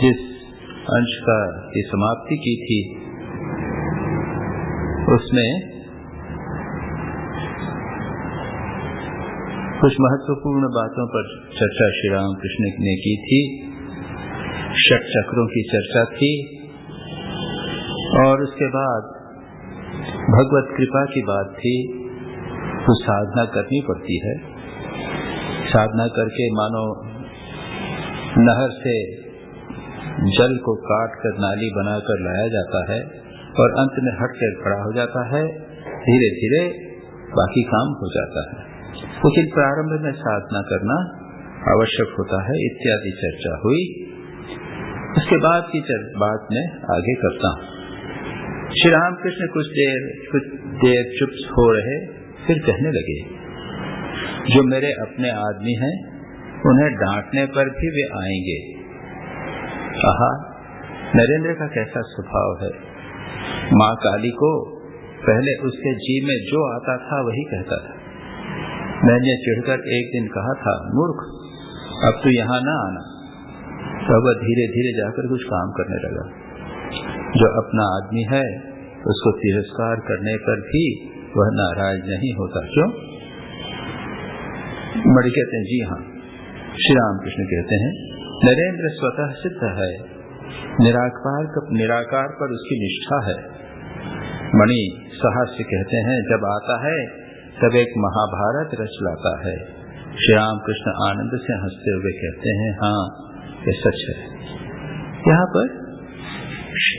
जिस अंश की समाप्ति की थी उसमें कुछ महत्वपूर्ण बातों पर चर्चा श्री रामकृष्ण ने की थी। षट चक्रों की चर्चा थी और उसके बाद भगवत कृपा की बात थी। कुछ साधना करनी पड़ती है, साधना करके मानो नहर से जल को काट कर नाली बनाकर लाया जाता है और अंत में हट कर खड़ा हो जाता है। धीरे धीरे बाकी काम हो जाता है, लेकिन प्रारंभ में साधना करना आवश्यक होता है इत्यादि चर्चा हुई। उसके बाद की बात में आगे करता हूँ। श्री रामकृष्ण कुछ देर चुप हो रहे, फिर कहने लगे, जो मेरे अपने आदमी हैं उन्हें डांटने पर भी वे आएंगे। आहा, नरेंद्र का कैसा स्वभाव है। माँ काली को पहले उसके जी में जो आता था वही कहता था। मैंने चिढ़कर एक दिन कहा था, मूर्ख, अब तू यहाँ ना आना। तो वह धीरे धीरे जाकर कुछ काम करने लगा। जो अपना आदमी है उसको तिरस्कार करने पर भी वह नाराज नहीं होता। क्यों? मणि कहते हैं, जी हाँ। श्री रामकृष्ण कहते हैं, नरेंद्र स्वतः सिद्ध है, निराकार पर उसकी निष्ठा है। मणि साहस्य कहते हैं, जब आता है तब एक महाभारत रच लाता है। श्री रामकृष्ण आनंद से हंसते हुए कहते हैं, हाँ ये सच है। यहाँ पर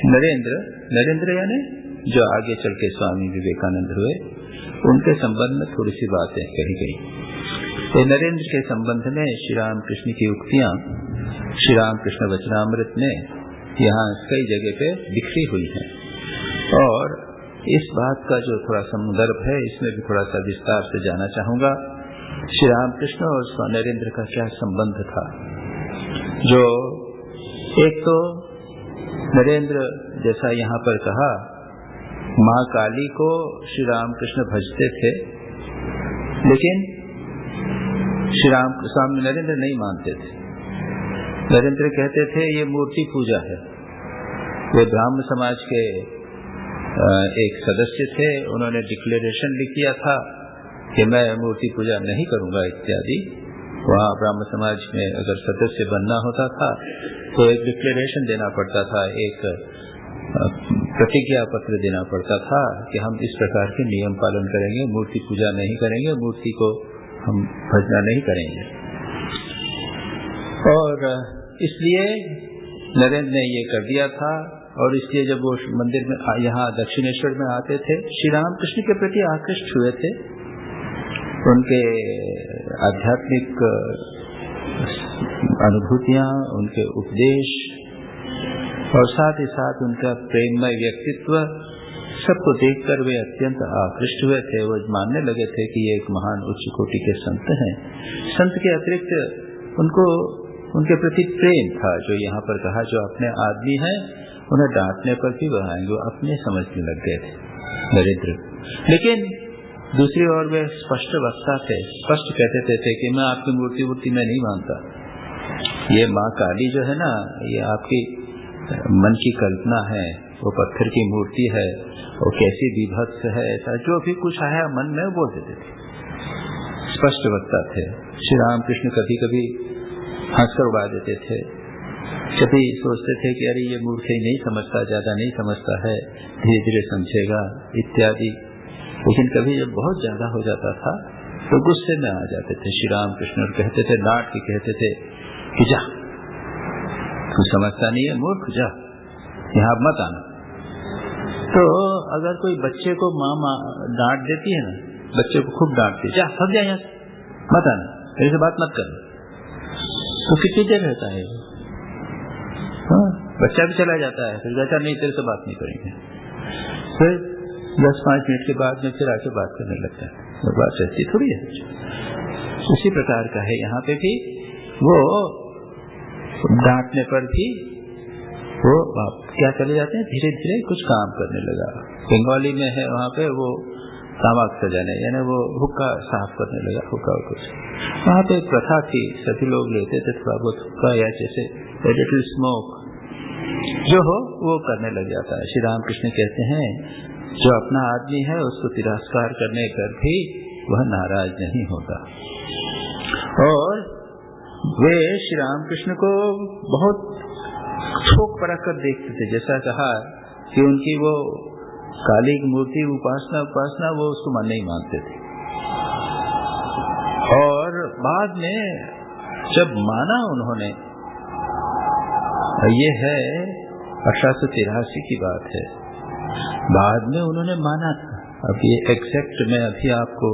नरेंद्र यानी जो आगे चल के स्वामी विवेकानंद हुए, उनके संबंध में थोड़ी सी बातें कही गई। तो नरेंद्र के संबंध में श्री रामकृष्ण की उक्तियां श्री रामकृष्ण वचनामृत में यहाँ कई जगह पे बिखरी हुई हैं और इस बात का जो थोड़ा संदर्भ है इसमें भी थोड़ा सा विस्तार से जाना चाहूंगा। श्री रामकृष्ण और नरेंद्र का क्या संबंध था। जो एक तो नरेंद्र जैसा यहाँ पर कहा, माँ काली को श्री रामकृष्ण भजते थे, लेकिन श्री राम स्वामी नरेंद्र नहीं मानते थे। नरेंद्र कहते थे ये मूर्ति पूजा है। वे ब्राह्मण समाज के एक सदस्य थे, उन्होंने डिक्लेरेशन लिख दिया था कि मैं मूर्ति पूजा नहीं करूंगा इत्यादि। वहाँ ब्राह्मण समाज में अगर सदस्य बनना होता था तो एक डिक्लेरेशन देना पड़ता था, एक प्रतिज्ञा पत्र देना पड़ता था कि हम इस प्रकार के नियम पालन करेंगे, मूर्ति पूजा नहीं करेंगे, मूर्ति को हम भजना नहीं करेंगे। और इसलिए नरेंद्र ने ये कर दिया था और इसलिए जब वो मंदिर में यहाँ दक्षिणेश्वर में आते थे, श्री रामकृष्ण के प्रति आकृष्ट हुए थे। उनके आध्यात्मिक अनुभूतियां, उनके उपदेश और साथ ही साथ उनका प्रेममय व्यक्तित्व सबको देखकर वे अत्यंत आकृष्ट हुए थे। वो मानने लगे थे कि ये एक महान उच्च कोटि के संत हैं। संत के अतिरिक्त उनको उनके प्रति प्रेम था, जो यहाँ पर कहा जो अपने आदमी हैं उन्हें डांटने पर भी वह आएंगे, वो अपने समझने लग गए थे नरेंद्र। लेकिन दूसरी ओर वे स्पष्ट वक्ता थे, स्पष्ट कहते थे कि मैं आपकी मूर्ति में नहीं मानता। ये माँ काली जो है ना, ये आपकी मन की कल्पना है, वो पत्थर की मूर्ति है, वो कैसी विभत्स है, ऐसा जो भी कुछ आया मन में बोल देते थे। स्पष्ट वक्ता थे। श्री रामकृष्ण कभी कभी हंसकर उड़ा देते थे, कभी सोचते थे कि अरे ये मूर्ख ही नहीं समझता, ज्यादा नहीं समझता है, धीरे धीरे समझेगा इत्यादि। लेकिन कभी जब बहुत ज्यादा हो जाता था तो गुस्से में आ जाते थे श्री रामकृष्ण और कहते थे, डांट के कहते थे कि जा, तू समझता नहीं है मूर्ख, जा यहाँ मत आना। तो अगर कोई बच्चे को माँ डांट देती है ना, बच्चे को खूब डांटती, जा भाग जा यहाँ से, मत आना, मेरे से बात मत करना, तो कितनी देर रहता है? हाँ, बच्चा भी चला जाता है, फिर कहता नहीं तेरे से बात नहीं करेंगे। फिर 10-5 मिनट के बाद में फिर आके बात करने लगता है। वो बात ऐसी थोड़ी है। उसी प्रकार का है यहाँ पे भी, वो डांटने पर भी वो क्या चले जाते हैं, धीरे धीरे कुछ काम करने लगा। बंगाली में है वहाँ पे वो तामाक सजाने, यानी वो हुक्का साफ करने लगा, हुक्का कुछ। वहाँ पे प्रथा थी, सभी लोग लेते थे थोड़ा बहुत हुक्का, या जैसे लिटिल स्मोक जो हो वो करने लग जाता है। श्री रामकृष्ण कहते हैं जो अपना आदमी है उसको तिरस्कार करने पर भी वह नाराज नहीं होता। और वे श्री रामकृष्ण को बहुत ठोक परख कर देखते थे। जैसा कहा कि उनकी वो काली की मूर्ति उपासना वो उसको नहीं मानते थे। और बाद में जब माना उन्होंने, ये है 1883 की बात है, बाद में उन्होंने माना था। अब ये एग्जैक्ट मैं अभी आपको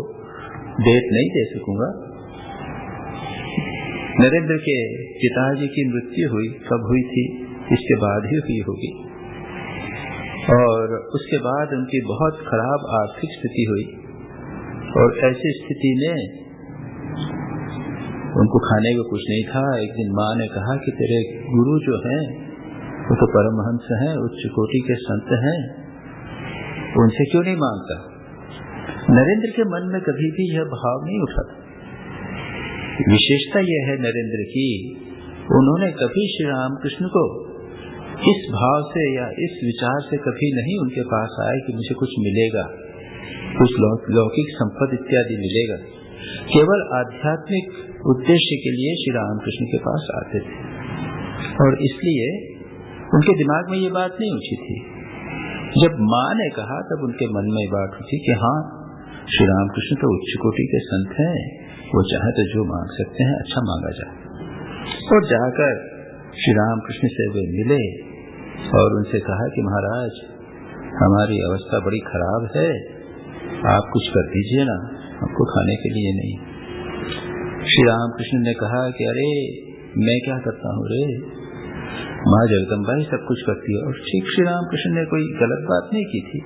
डेट नहीं दे सकूंगा। नरेंद्र के पिताजी की मृत्यु हुई, कब हुई थी, इसके बाद ही हुई होगी। और उसके बाद उनकी बहुत खराब आर्थिक स्थिति हुई और ऐसी स्थिति में उनको खाने को कुछ नहीं था। एक दिन माँ ने कहा कि तेरे गुरु जो हैं वो तो परमहंस हैं, उच्च कोटि के संत हैं, उनसे क्यों नहीं मांगता। नरेंद्र के मन में कभी भी यह भाव नहीं उठा। विशेषता यह है नरेंद्र की, उन्होंने कभी श्री रामकृष्ण को इस भाव से या इस विचार से कभी नहीं उनके पास आए कि मुझे कुछ मिलेगा, कुछ लौकिक संपत्ति इत्यादि मिलेगा। केवल आध्यात्मिक उद्देश्य के लिए श्री रामकृष्ण के पास आते थे और इसलिए उनके दिमाग में ये बात नहीं उठी थी। जब माँ ने कहा तब उनके मन में बात उठी कि हाँ, श्री रामकृष्ण तो उच्च कोटि के संत हैं, वो चाहे तो जो मांग सकते हैं, अच्छा मांगा जाए। और जाकर श्री रामकृष्ण से वे मिले और उनसे कहा कि महाराज हमारी अवस्था बड़ी खराब है, आप कुछ कर दीजिए ना, हमको खाने के लिए नहीं। श्री रामकृष्ण ने कहा कि अरे मैं क्या करता हूँ रे, माँ जगदम्बा ही सब कुछ करती है। और ठीक श्री रामकृष्ण ने कोई गलत बात नहीं की थी।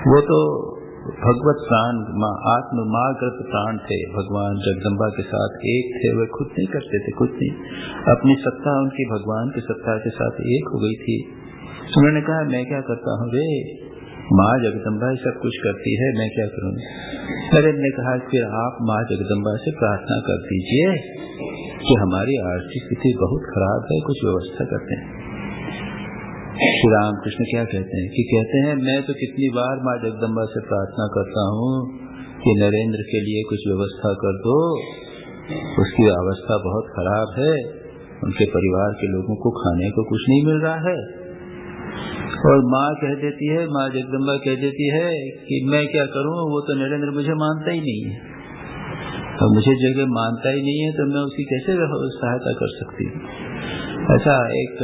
वो तो भगवत प्राण आत्म मार्गत प्राण थे, भगवान जगदम्बा के साथ एक थे। वे खुद नहीं करते थे, कुछ नहीं, अपनी सत्ता उनकी भगवान की सत्ता के साथ एक हो गई थी। उन्होंने कहा मैं क्या करता हूँ रे, माँ जगदम्बा ही सब कुछ करती है, मैं क्या करूँ। नरेंद्र ने कहा फिर आप माँ जगदम्बा से प्रार्थना कर दीजिए कि हमारी आर्थिक स्थिति बहुत खराब है, कुछ व्यवस्था करते हैं। श्री रामकृष्ण क्या कहते हैं कि कहते हैं मैं तो कितनी बार माँ जगदम्बा से प्रार्थना करता हूँ कि नरेंद्र के लिए कुछ व्यवस्था कर दो, उसकी अवस्था बहुत खराब है, उनके परिवार के लोगों को खाने को कुछ नहीं मिल रहा है। और माँ कह देती है, माँ जगदम्बा कह देती है कि मैं क्या करूँ, वो तो नरेंद्र मुझे मानता ही नहीं है, और मुझे जगह मानता ही नहीं है तो मैं उसकी कैसे सहायता कर सकती हूँ। ऐसा एक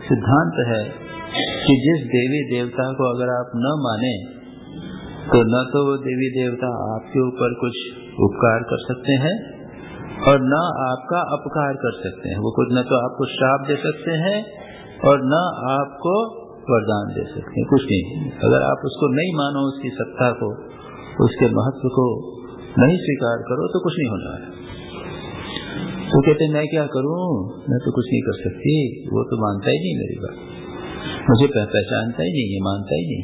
सिद्धांत है कि जिस देवी देवता को अगर आप न माने तो न तो वो देवी देवता आपके ऊपर कुछ उपकार कर सकते हैं और न आपका अपकार कर सकते हैं। वो कुछ न तो आपको श्राप दे सकते हैं और न आपको वरदान दे सकते हैं, कुछ नहीं। अगर आप उसको नहीं मानो, उसकी सत्ता को, उसके महत्व को नहीं स्वीकार करो तो कुछ नहीं होना है। तो कहते मैं क्या करूं, मैं तो कुछ नहीं कर सकती, वो तो मानता ही नहीं मेरी बात, मुझे पहचानता ही नहीं, ये मानता ही नहीं।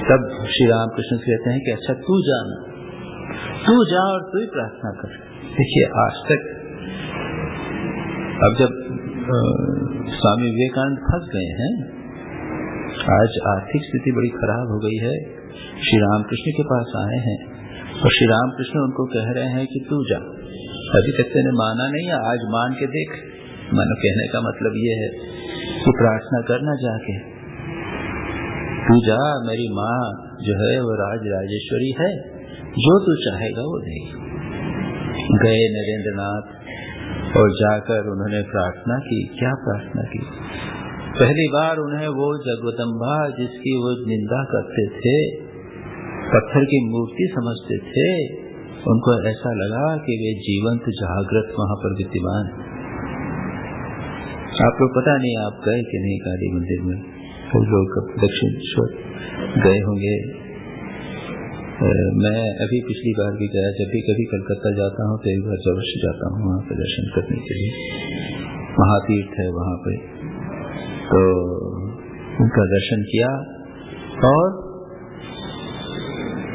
तब श्री रामकृष्ण कहते हैं कि अच्छा तू जाना, तू जा और तू ही प्रार्थना कर। देखिए आज तक, अब जब स्वामी विवेकानंद फंस गए हैं, आज आर्थिक स्थिति बड़ी खराब हो गई है, श्री रामकृष्ण के पास आए हैं और श्री रामकृष्ण उनको कह रहे हैं कि तू जा। अभी तक तेने माना नहीं है, आज मान के देख। मानो कहने का मतलब ये है कि प्रार्थना करना जाके, तू जा, मेरी माँ जो है वो राजेश्वरी है, जो तू चाहेगा वो देगी। गए नरेंद्र नाथ और जाकर उन्होंने प्रार्थना की। क्या प्रार्थना की? पहली बार उन्हें वो जगदम्बा जिसकी वो निंदा करते थे, पत्थर की मूर्ति समझते थे, उनको ऐसा लगा कि वे जीवंत जागृत वहां पर विद्यमान। आप लोग पता नहीं आप गए कि नहीं काली मंदिर में, कुछ लोग दक्षिणेश्वर गए होंगे। मैं अभी पिछली बार भी गया, जब भी कभी कलकत्ता जाता हूँ तो एक बार अवश्य जाता हूँ वहाँ पे दर्शन करने के लिए। महातीर्थ है वहाँ पे, तो उनका दर्शन किया और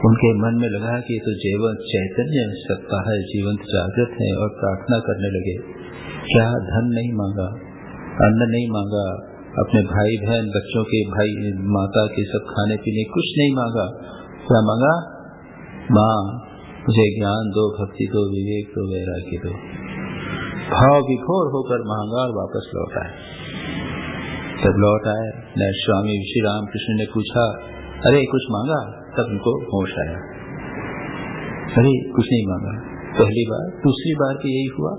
उनके मन में लगा कि ये तो जीवंत चैतन्य सत्ता है, जीवंत जागृत है। और प्रार्थना करने लगे। क्या धन नहीं मांगा, अन्न नहीं मांगा, अपने भाई बहन बच्चों के भाई माता के सब खाने पीने कुछ नहीं मांगा। क्या मांगा? माँ मुझे ज्ञान दो, भक्ति दो, विवेक दो, वैराग्य दो। भाव विभोर होकर मांगा और वापस लौट आए। जब लौट आए न स्वामी श्री रामकृष्ण ने पूछा, अरे कुछ मांगा? तब उनको होश आया, अरे कुछ नहीं मांगा। पहली बार, दूसरी बार भी यही हुआ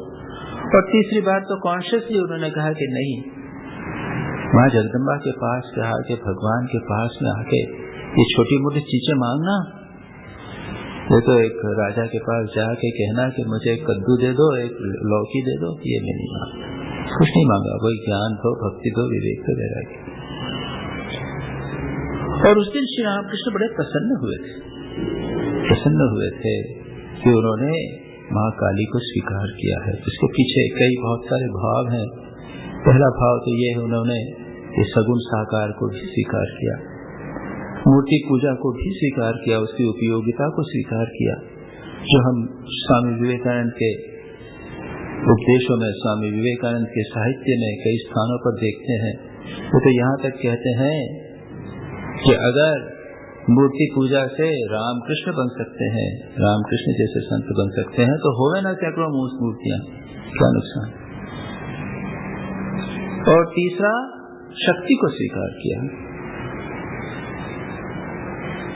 और तीसरी बार तो कॉन्शियसली उन्होंने कहा कि नहीं, माँ जगदम्बा के पास आके, भगवान के पास में आके ये छोटी मोटी चीजें मांगना, ये तो एक राजा के पास जाके कहना कि मुझे एक कद्दू दे दो, एक लौकी दे दो, ये मैं नहीं मांगा, कुछ नहीं मांगा। वही ज्ञान दो, भक्ति दो, विवेक दो, वैराग्य। और उस दिन श्री रामकृष्ण बड़े प्रसन्न हुए थे कि उन्होंने माँ काली को स्वीकार किया है। इसके पीछे कई बहुत सारे भाव हैं। पहला भाव तो ये है, उन्होंने ये सगुण साकार को भी स्वीकार किया, मूर्ति पूजा को भी स्वीकार किया, उसकी उपयोगिता को स्वीकार किया। जो हम स्वामी विवेकानंद के उपदेशों में, स्वामी विवेकानंद के साहित्य में कई स्थानों पर देखते हैं, वो तो यहाँ तक कहते हैं कि अगर मूर्ति पूजा से रामकृष्ण बन सकते हैं, रामकृष्ण जैसे संत बन सकते हैं, तो होवे ना सैकड़ों मूर्तियां, क्या नुकसान। और तीसरा, शक्ति को स्वीकार किया।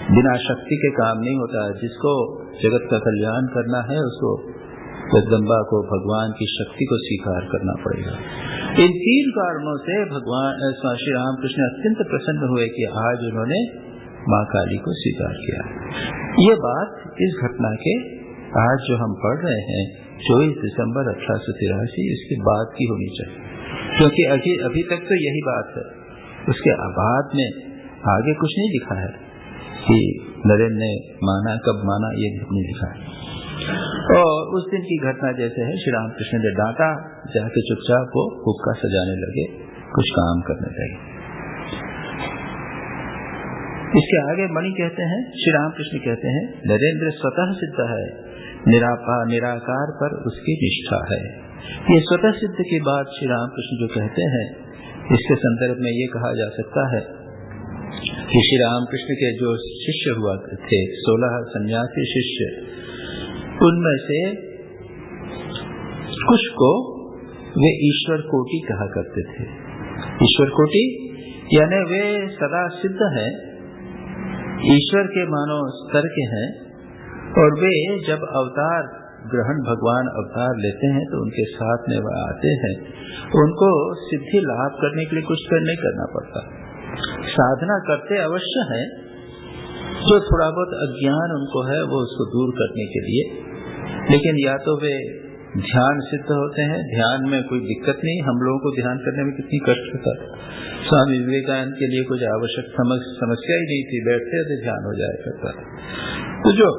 बिना शक्ति के काम नहीं होता। जिसको जगत का कल्याण करना है, उसको जगदम्बा को, भगवान की शक्ति को स्वीकार करना पड़ेगा। इन तीन कारणों से भगवान श्री रामकृष्ण अत्यंत प्रसन्न हुए कि आज उन्होंने माँ काली को स्वीकार किया। ये बात इस घटना के आज जो हम पढ़ रहे हैं 24 दिसंबर 1883 इसके बाद की होनी चाहिए, क्योंकि अभी तक तो यही बात है। उसके बाद में आगे कुछ नहीं लिखा है कि नरेंद्र ने माना, कब माना, ये नहीं लिखा है। और उस दिन की घटना जैसे है, श्री रामकृष्ण ने डांटा, जाके चुपचाप वो हुक्का सजाने लगे, कुछ काम करने लगे। इसके आगे मणि कहते हैं, श्री रामकृष्ण कहते हैं, नरेंद्र स्वतः सिद्ध है, निराकार पर उसकी निष्ठा है। ये स्वतः सिद्ध की बात श्री रामकृष्ण जो कहते हैं, इसके संदर्भ में ये कहा जा सकता है कि श्री रामकृष्ण के जो शिष्य हुआ थे, 16 सन्यासी शिष्य, उनमें से कुछ को वे ईश्वर कोटि कहा करते थे। ईश्वर कोटि यानी वे सदा सिद्ध हैं, ईश्वर के मानो स्तर के हैं, और वे जब अवतार ग्रहण, भगवान अवतार लेते हैं तो उनके साथ में वह आते हैं। उनको सिद्धि लाभ करने के लिए कुछ नहीं करना पड़ता, साधना करते अवश्य है। जो थोड़ा बहुत अज्ञान उनको है वो उसको दूर करने के लिए, लेकिन या तो वे ध्यान सिद्ध होते हैं, ध्यान में कोई दिक्कत नहीं। हम लोगों को ध्यान करने में कितनी कष्ट होता है। स्वामी विवेकानंद के लिए कुछ आवश्यक समस्या ही नहीं थी, बैठते थे ध्यान हो जाया करता। तो जो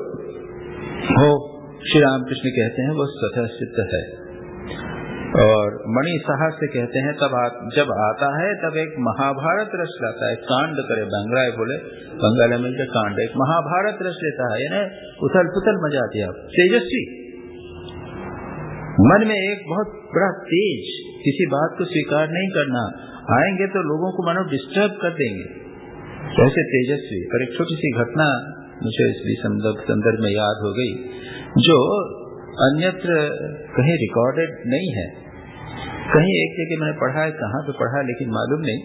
हो श्री रामकृष्ण कहते हैं वो स्वतः सिद्ध है। और मणि साहस से कहते हैं, तब जब आता है तब एक महाभारत रच लाता है, कांड करे, बंगराय बोले, बंगाली में जो कांड, एक महाभारत रच लेता है, यानी उथल पुथल मचा दिया। तेजस्वी, मन में एक बहुत बड़ा तेज, किसी बात को स्वीकार नहीं करना, आएंगे तो लोगों को मानो डिस्टर्ब कर देंगे, ऐसे तेजस्वी। और एक छोटी सी घटना मुझे इस संदर्भ में याद हो गई, जो अन्यत्र कहीं रिकॉर्डेड नहीं है। कहीं एक जगह मैंने पढ़ा है, कहाँ पे पढ़ा लेकिन मालूम नहीं,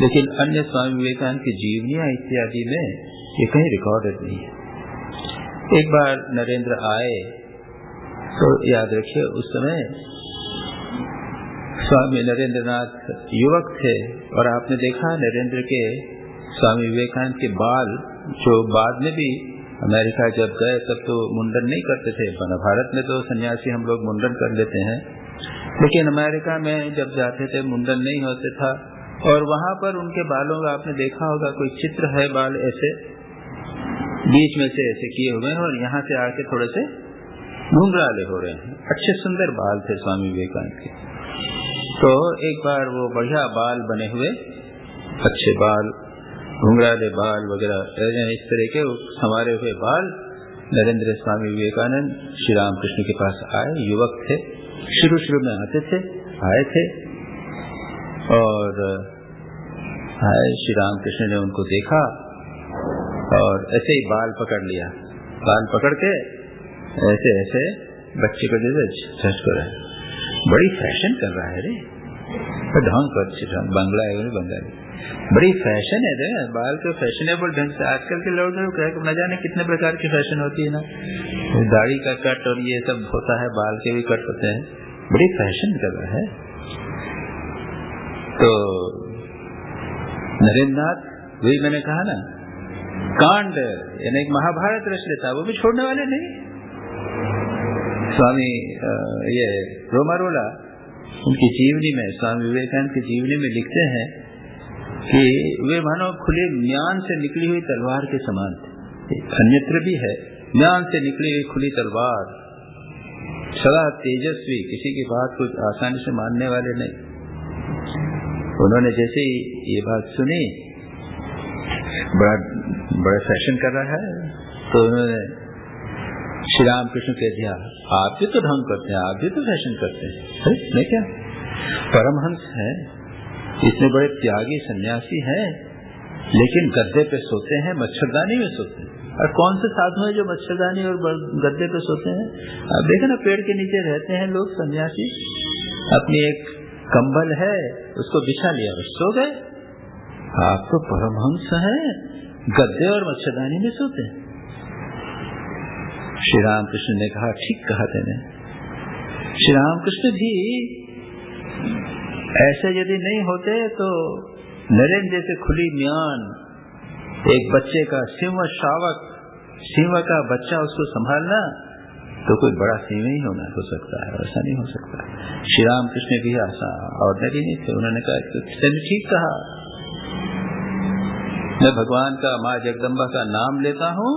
लेकिन अन्य स्वामी विवेकानंद की जीवनियां इत्यादि में ये कहीं रिकॉर्डेड नहीं है। एक बार नरेंद्र आए तो याद रखिए, उस समय स्वामी नरेंद्रनाथ युवक थे, और आपने देखा नरेंद्र के, स्वामी विवेकानंद के बाल, जो बाद में भी अमेरिका जब गए तब तो मुंडन नहीं करते थे। भारत में तो सन्यासी हम लोग मुंडन कर लेते हैं, लेकिन अमेरिका में जब जाते थे मुंडन नहीं होते था। और वहां पर उनके बालों का आपने देखा होगा, कोई चित्र है, बाल ऐसे बीच में से ऐसे किए हुए हैं और यहाँ से आके थोड़े से घुंघराले हो रहे हैं। अच्छे सुंदर बाल थे स्वामी विवेकानंद के। तो एक बार वो बढ़िया बाल बने हुए, अच्छे बाल, घुंघराले बाल वगैरह इस तरह के संवारे हुए बाल, नरेंद्र स्वामी विवेकानंद श्री रामकृष्ण के पास आए। युवक थे, शुरू में आए थे, और श्री रामकृष्ण ने उनको देखा और ऐसे ही बाल पकड़ लिया, बाल पकड़ के ऐसे ऐसे बच्चे को जैसे झट कर बड़ी फैशन कर रहा है रे, ढंग कर बंगला है बंगाली, बड़ी फैशन है रे, बाल के फैशनेबल ढंग से। आजकल के लोग न जाने कितने प्रकार की फैशन होती है ना, दाढ़ी का कट और ये सब होता है, बाल के भी कट होते हैं, बड़ी फैशन कर रहा है। तो नरेंद्र नाथ, वही मैंने कहा ना, कांड यानी एक महाभारत रच लेता, वो भी छोड़ने वाले नहीं। स्वामी ये रोमारोला उनकी जीवनी में, स्वामी विवेकानंद की जीवनी में लिखते हैं कि वे मानो खुले म्यान से निकली हुई तलवार के समान थे। अन्यत्र भी है, म्यान से निकली हुई खुली तलवार, सदा तेजस्वी, किसी की बात को आसानी से मानने वाले नहीं। उन्होंने जैसे ही ये बात सुनी, बड़ा फैशन कर रहा है, तो उन्होंने श्री रामकृष्ण कह दिया, आप भी तो ढंग करते हैं, आप भी तो फैशन करते हैं। अरे नहीं, क्या परमहंस है, इतने बड़े त्यागी सन्यासी हैं, लेकिन गद्दे पे सोते हैं, मच्छरदानी में सोते हैं। और कौन से साधु हैं जो मच्छरदानी और गद्दे पे सोते हैं? आप देखें ना, पेड़ के नीचे रहते हैं लोग सन्यासी, अपनी एक कंबल है उसको बिछा लिया, सो गए। आप तो परमहंस हैं, गद्दे और मच्छरदानी में सोते हैं। श्री रामकृष्ण ने कहा, ठीक कहा तेने। श्री रामकृष्ण भी ऐसे यदि नहीं होते तो नरेंद्र जैसे खुली म्यान, एक बच्चे का सिंह शावक, सिंह का बच्चा उसको संभालना, तो कोई बड़ा सिंह ही होना हो सकता है, ऐसा नहीं हो सकता। श्री रामकृष्ण भी ऐसा ऑर्डिनरी नहीं थे। उन्होंने कहा, तेने ठीक कहा, मैं भगवान का, माँ जगदम्बा का नाम लेता हूँ,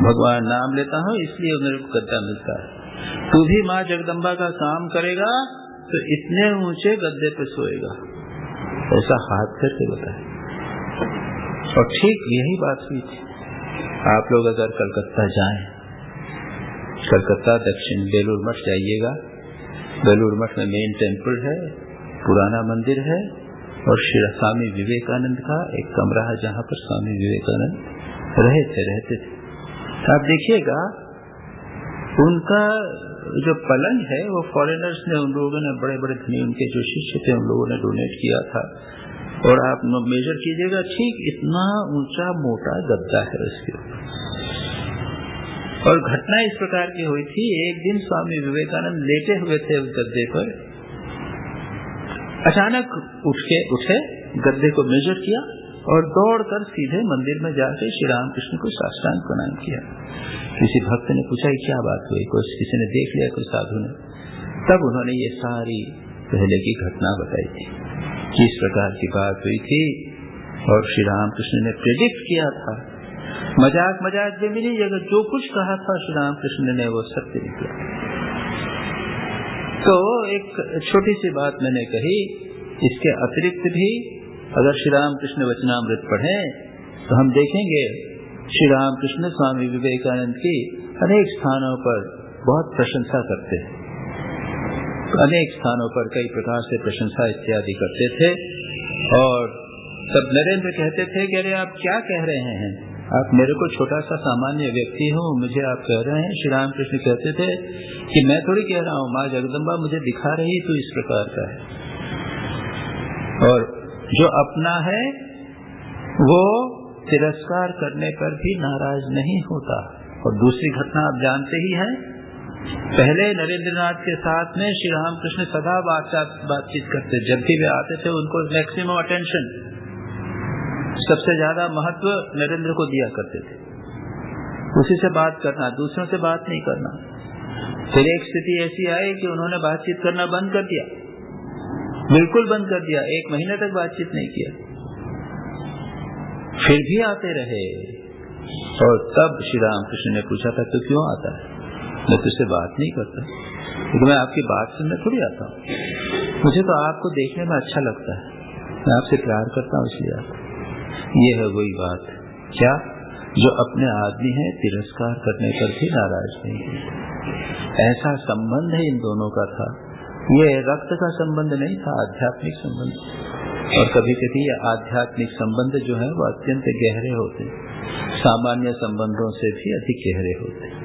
भगवान नाम लेता हूँ, इसलिए मेरे को गद्दा मिलता है। तू भी माँ जगदम्बा का काम करेगा तो इतने ऊंचे गद्दे पे सोएगा, ऐसा हाथ करके बताया। और ठीक यही बात हुई थी। आप लोग अगर कलकत्ता जाएं, कलकत्ता दक्षिण बेलूर मठ जाइएगा, बेलूर मठ में मेन टेम्पल है, पुराना मंदिर है, और श्री स्वामी विवेकानंद का एक कमरा है जहाँ पर स्वामी विवेकानंद रहते थे। आप देखिएगा, उनका जो पलंग है वो फॉरेनर्स ने, उन लोगों ने, बड़े बड़े धनी उनके जो शिष्य थे, उन लोगों ने डोनेट किया था। और आप मेजर कीजिएगा, ठीक इतना ऊंचा मोटा गद्दा है उसके ऊपर। और घटना इस प्रकार की हुई थी, एक दिन स्वामी विवेकानंद लेटे हुए थे उस गद्दे पर, अचानक उठे, गद्दे को मेजर किया और दौड़कर सीधे मंदिर में जाके श्री रामकृष्ण को साष्टांग प्रणाम किया। किसी भक्त ने पूछा, क्या बात हुई? किसी ने देख लिया, कोई साधु ने। तब उन्होंने ये सारी पहले की घटना बताई थी, किस प्रकार की बात हुई थी, और श्री रामकृष्ण ने प्रेडिक्ट किया था। मजाक मजाक में भी नहीं, अगर जो कुछ कहा था श्री रामकृष्ण ने वो सत्य निकला। तो एक छोटी सी बात मैंने कही, इसके अतिरिक्त भी अगर श्री रामकृष्ण वचनामृत पढ़ें तो हम देखेंगे श्री रामकृष्ण स्वामी विवेकानंद की अनेक स्थानों पर बहुत प्रशंसा करते हैं। अनेक स्थानों पर कई प्रकार से प्रशंसा इत्यादि करते थे। और तब नरेंद्र कहते थे कि अरे आप क्या कह रहे हैं, आप मेरे को छोटा सा सामान्य व्यक्ति हूँ, मुझे आप कह रहे हैं। श्री रामकृष्ण कहते थे कि मैं थोड़ी कह रहा हूँ, माँ जगदम्बा मुझे दिखा रही तो इस प्रकार का है। और जो अपना है वो तिरस्कार करने पर भी नाराज नहीं होता। और दूसरी घटना आप जानते ही हैं, पहले नरेंद्र नाथ के साथ में श्री रामकृष्ण सदा बातचीत करते, जब भी वे आते थे उनको मैक्सिमम अटेंशन, सबसे ज्यादा महत्व नरेंद्र को दिया करते थे। उसी से बात करना, दूसरों से बात नहीं करना। फिर एक स्थिति ऐसी आई कि उन्होंने बातचीत करना बंद कर दिया, बिल्कुल बंद कर दिया, 1 महीने तक बातचीत नहीं किया। फिर भी आते रहे। और तब श्री रामकृष्ण ने पूछा था, तो क्यों आता है? मैं तुझसे बात नहीं करता, क्योंकि मैं आपकी बात सुनने थोड़ी आता हूँ, मुझे तो आपको देखने में अच्छा लगता है, मैं आपसे प्यार करता हूँ इसलिए आता हूँ। ये है वही बात, क्या जो अपने आदमी है तिरस्कार करने पर भी नाराज नहीं है। ऐसा संबंध है इन दोनों का था। ये रक्त का संबंध नहीं था, आध्यात्मिक संबंध। और कभी कभी ये आध्यात्मिक संबंध जो है वो अत्यंत गहरे होते हैं, सामान्य संबंधों से भी अधिक गहरे होते हैं।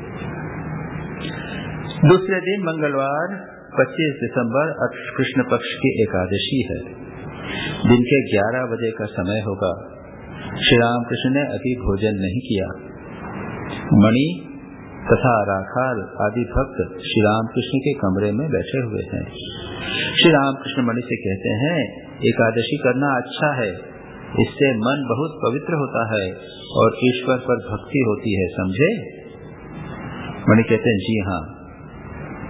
दूसरे दिन मंगलवार 25 दिसंबर कृष्ण पक्ष की एकादशी है। दिन के 11 बजे का समय होगा। श्री रामकृष्ण ने अभी भोजन नहीं किया। मणि तथा राखाल आदि भक्त श्री रामकृष्ण के कमरे में बैठे हुए हैं। श्री रामकृष्ण मणि से कहते हैं, एकादशी करना अच्छा है, इससे मन बहुत पवित्र होता है और ईश्वर पर भक्ति होती है, समझे? मणि कहते हैं, जी हाँ।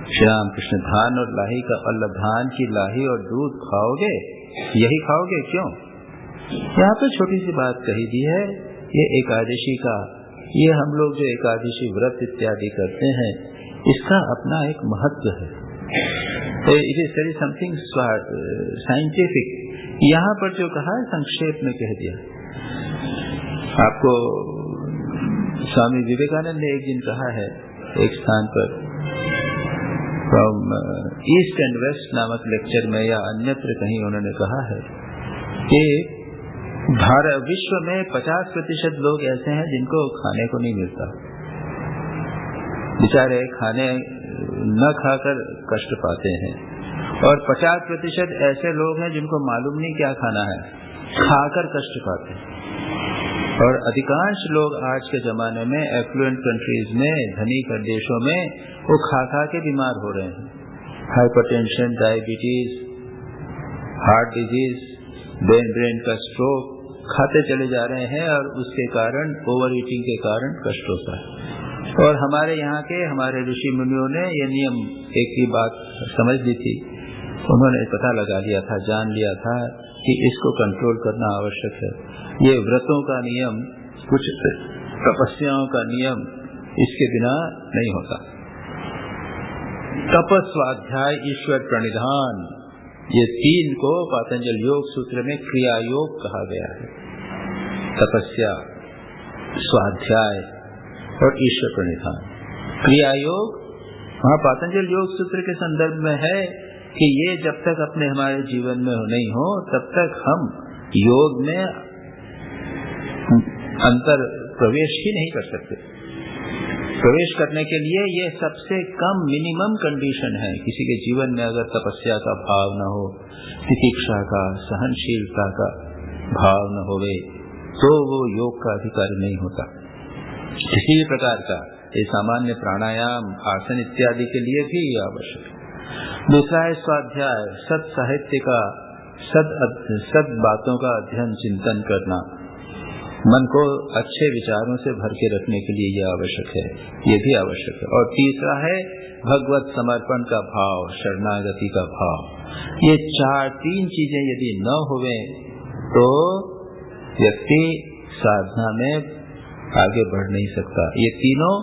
श्री रामकृष्ण, धान और लाही का धान की लाही और दूध खाओगे? यही खाओगे? क्यों? यहाँ तो छोटी सी बात कही दी है। ये एकादशी का, ये हम लोग जो एकादशी व्रत इत्यादि करते हैं, इसका अपना एक महत्व है। It is very something scientific. यहाँ पर जो कहा है संक्षेप में कह दिया। आपको स्वामी विवेकानंद ने एक दिन कहा है एक स्थान पर, फ्रॉम ईस्ट एंड वेस्ट नामक लेक्चर में या अन्यत्र कहीं उन्होंने कहा है कि विश्व में 50% लोग ऐसे हैं जिनको खाने को नहीं मिलता। बेचारे खाने न खाकर कष्ट पाते हैं, और 50% ऐसे लोग हैं जिनको मालूम नहीं क्या खाना है, खाकर कष्ट पाते हैं। और अधिकांश लोग आज के जमाने में एफ्लुएंट कंट्रीज में, धनिक देशों में, वो खा खा के बीमार हो रहे हैं। Hypertension, diabetes, heart disease, brain का स्ट्रोक, खाते चले जा रहे हैं और उसके कारण, ओवर ईटिंग के कारण कष्ट होता है। और हमारे यहाँ के हमारे ऋषि मुनियों ने ये नियम एक ही बात समझ ली थी। उन्होंने पता लगा लिया था, जान लिया था कि इसको कंट्रोल करना आवश्यक है। ये व्रतों का नियम, कुछ तपस्याओं का नियम, इसके बिना नहीं होता। तपस, स्वाध्याय, ईश्वर प्रणिधान, ये 3 को पातंजल योग सूत्र में क्रिया योग कहा गया है। तपस्या, स्वाध्याय और ईश्वर प्रणिधान। क्रिया योग वहाँ पातंजल योग सूत्र के संदर्भ में है कि ये जब तक अपने हमारे जीवन में नहीं हो तब तक हम योग में अंतर प्रवेश ही नहीं कर सकते। प्रवेश करने के लिए ये सबसे कम मिनिमम कंडीशन है। किसी के जीवन में अगर तपस्या का भाव न हो, तितिक्षा का, सहनशीलता का भाव न होवे, तो वो योग का अधिकारी नहीं होता। इसी प्रकार का ये सामान्य प्राणायाम, आसन इत्यादि के लिए भी आवश्यक है। दूसरा है स्वाध्याय, सद साहित्य का, सद बातों का अध्ययन, चिंतन करना, मन को अच्छे विचारों से भर के रखने के लिए यह आवश्यक है, ये भी आवश्यक है। और तीसरा है भगवत समर्पण का भाव, शरणागति का भाव। ये 3 चीजें यदि न होवे तो व्यक्ति साधना में आगे बढ़ नहीं सकता। ये तीनों।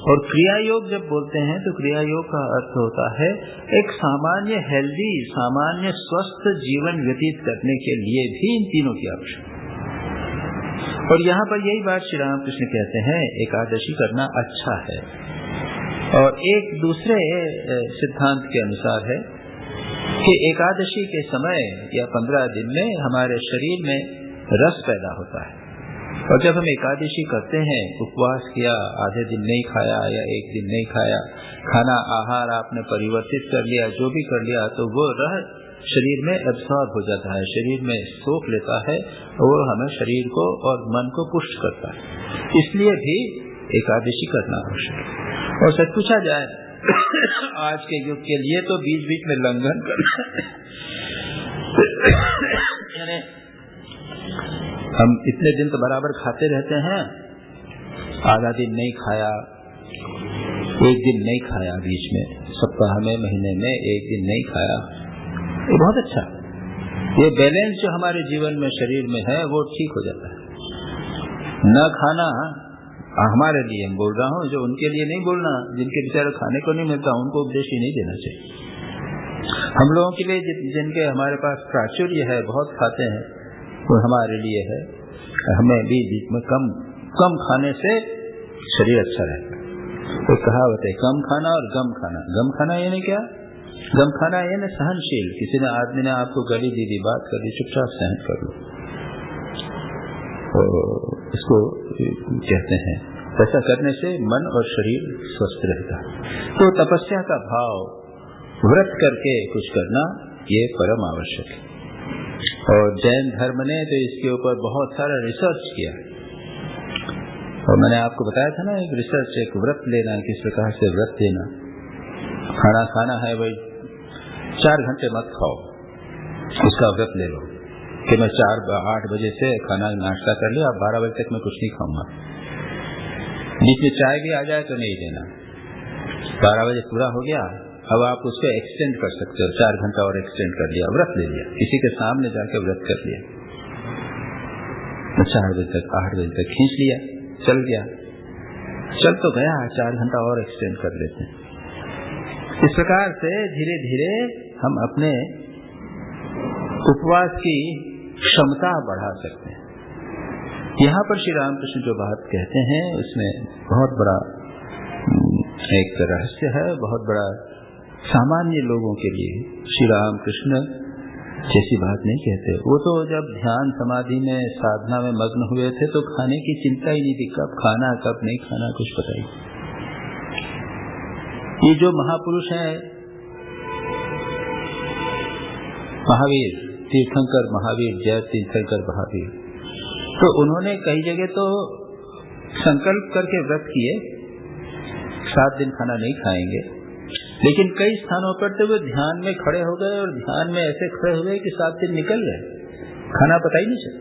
और क्रिया योग जब बोलते हैं तो क्रिया योग का अर्थ होता है एक सामान्य हेल्दी, सामान्य स्वस्थ जीवन व्यतीत करने के लिए भी इन तीनों की आवश्यकता। और यहाँ पर यही बात श्री रामकृष्ण कहते हैं, एकादशी करना अच्छा है। और एक दूसरे सिद्धांत के अनुसार है कि एकादशी के समय या 15 दिन में हमारे शरीर में रस पैदा होता है। और जब हम एकादशी करते हैं, उपवास किया, आधे दिन नहीं खाया या एक दिन नहीं खाया, खाना आहार आपने परिवर्तित कर लिया, जो भी कर लिया, तो वो शरीर में एब्सॉर्ब हो जाता है, शरीर में सोख लेता है, और वो हमें शरीर को और मन को पुष्ट करता है। इसलिए भी एकादशी करना आवश्यक है। और सच पूछा जाए आज के युग के लिए तो बीच बीच में लंघन करना यानी हम इतने दिन तो बराबर खाते रहते हैं, आधा दिन नहीं खाया, एक दिन नहीं खाया, बीच में सप्ताह में, महीने में एक दिन नहीं खाया, ये बहुत अच्छा। ये बैलेंस जो हमारे जीवन में शरीर में है वो ठीक हो जाता है। न खाना हमारे लिए बोल रहा हूँ, जो उनके लिए नहीं बोलना, जिनके बेचारे खाने को नहीं मिलता उनको उपदेश ही नहीं देना चाहिए। हम लोगों के लिए जिनके हमारे पास प्राचुर्य है, बहुत खाते हैं, वो हमारे लिए है। हमें भी बीच में कम खाने से शरीर अच्छा रहता है। तो कहावत है, कम खाना और गम खाना। गम खाना यानी क्या? गम खाना है ना सहनशील, किसी ने आदमी ने आपको गाली दी, बात कर दी, चुपचाप सहन कर लो, तो इसको कहते हैं। ऐसा करने से मन और शरीर स्वस्थ रहता है। तो तपस्या का भाव, व्रत करके कुछ करना, ये परम आवश्यक है। और जैन धर्म ने तो इसके ऊपर बहुत सारा रिसर्च किया, और मैंने आपको बताया था ना एक रिसर्च, एक व्रत लेना, किस प्रकार से व्रत लेना। खाना खाना है भाई 4 घंटे मत खाओ, उसका व्रत ले लो कि मैं 8 बजे से खाना नाश्ता कर लिया, 12 बजे तक मैं कुछ नहीं खाऊंगा। बीच में चाय भी आ जाए तो नहीं लेना। 12 बजे पूरा हो गया, अब आप उसको एक्सटेंड कर सकते हो, 4 घंटा और एक्सटेंड कर लिया, व्रत ले लिया, किसी के सामने जाकर व्रत कर लिया, 4 बजे तक 8 बजे तक खींच लिया, चल गया, चल तो गया, 4 घंटा और एक्सटेंड कर लेते हैं। इस प्रकार से धीरे धीरे हम अपने उपवास की क्षमता बढ़ा सकते हैं। यहाँ पर श्री रामकृष्ण जो बात कहते हैं उसमें बहुत बड़ा एक रहस्य है, बहुत बड़ा सामान्य लोगों के लिए श्री रामकृष्ण जैसी बात नहीं कहते। वो तो जब ध्यान समाधि में साधना में मग्न हुए थे तो खाने की चिंता ही नहीं थी, कब खाना कब नहीं खाना कुछ पता ही। ये जो महापुरुष हैं, महावीर तीर्थंकर महावीर, जय तीर्थंकर महावीर, तो उन्होंने कई जगह तो संकल्प करके व्रत किए, 7 दिन खाना नहीं खाएंगे, लेकिन कई स्थानों पर तो वे ध्यान में खड़े हो गए और ध्यान में ऐसे खड़े हुए कि 7 दिन निकल गए, खाना पता ही नहीं चला।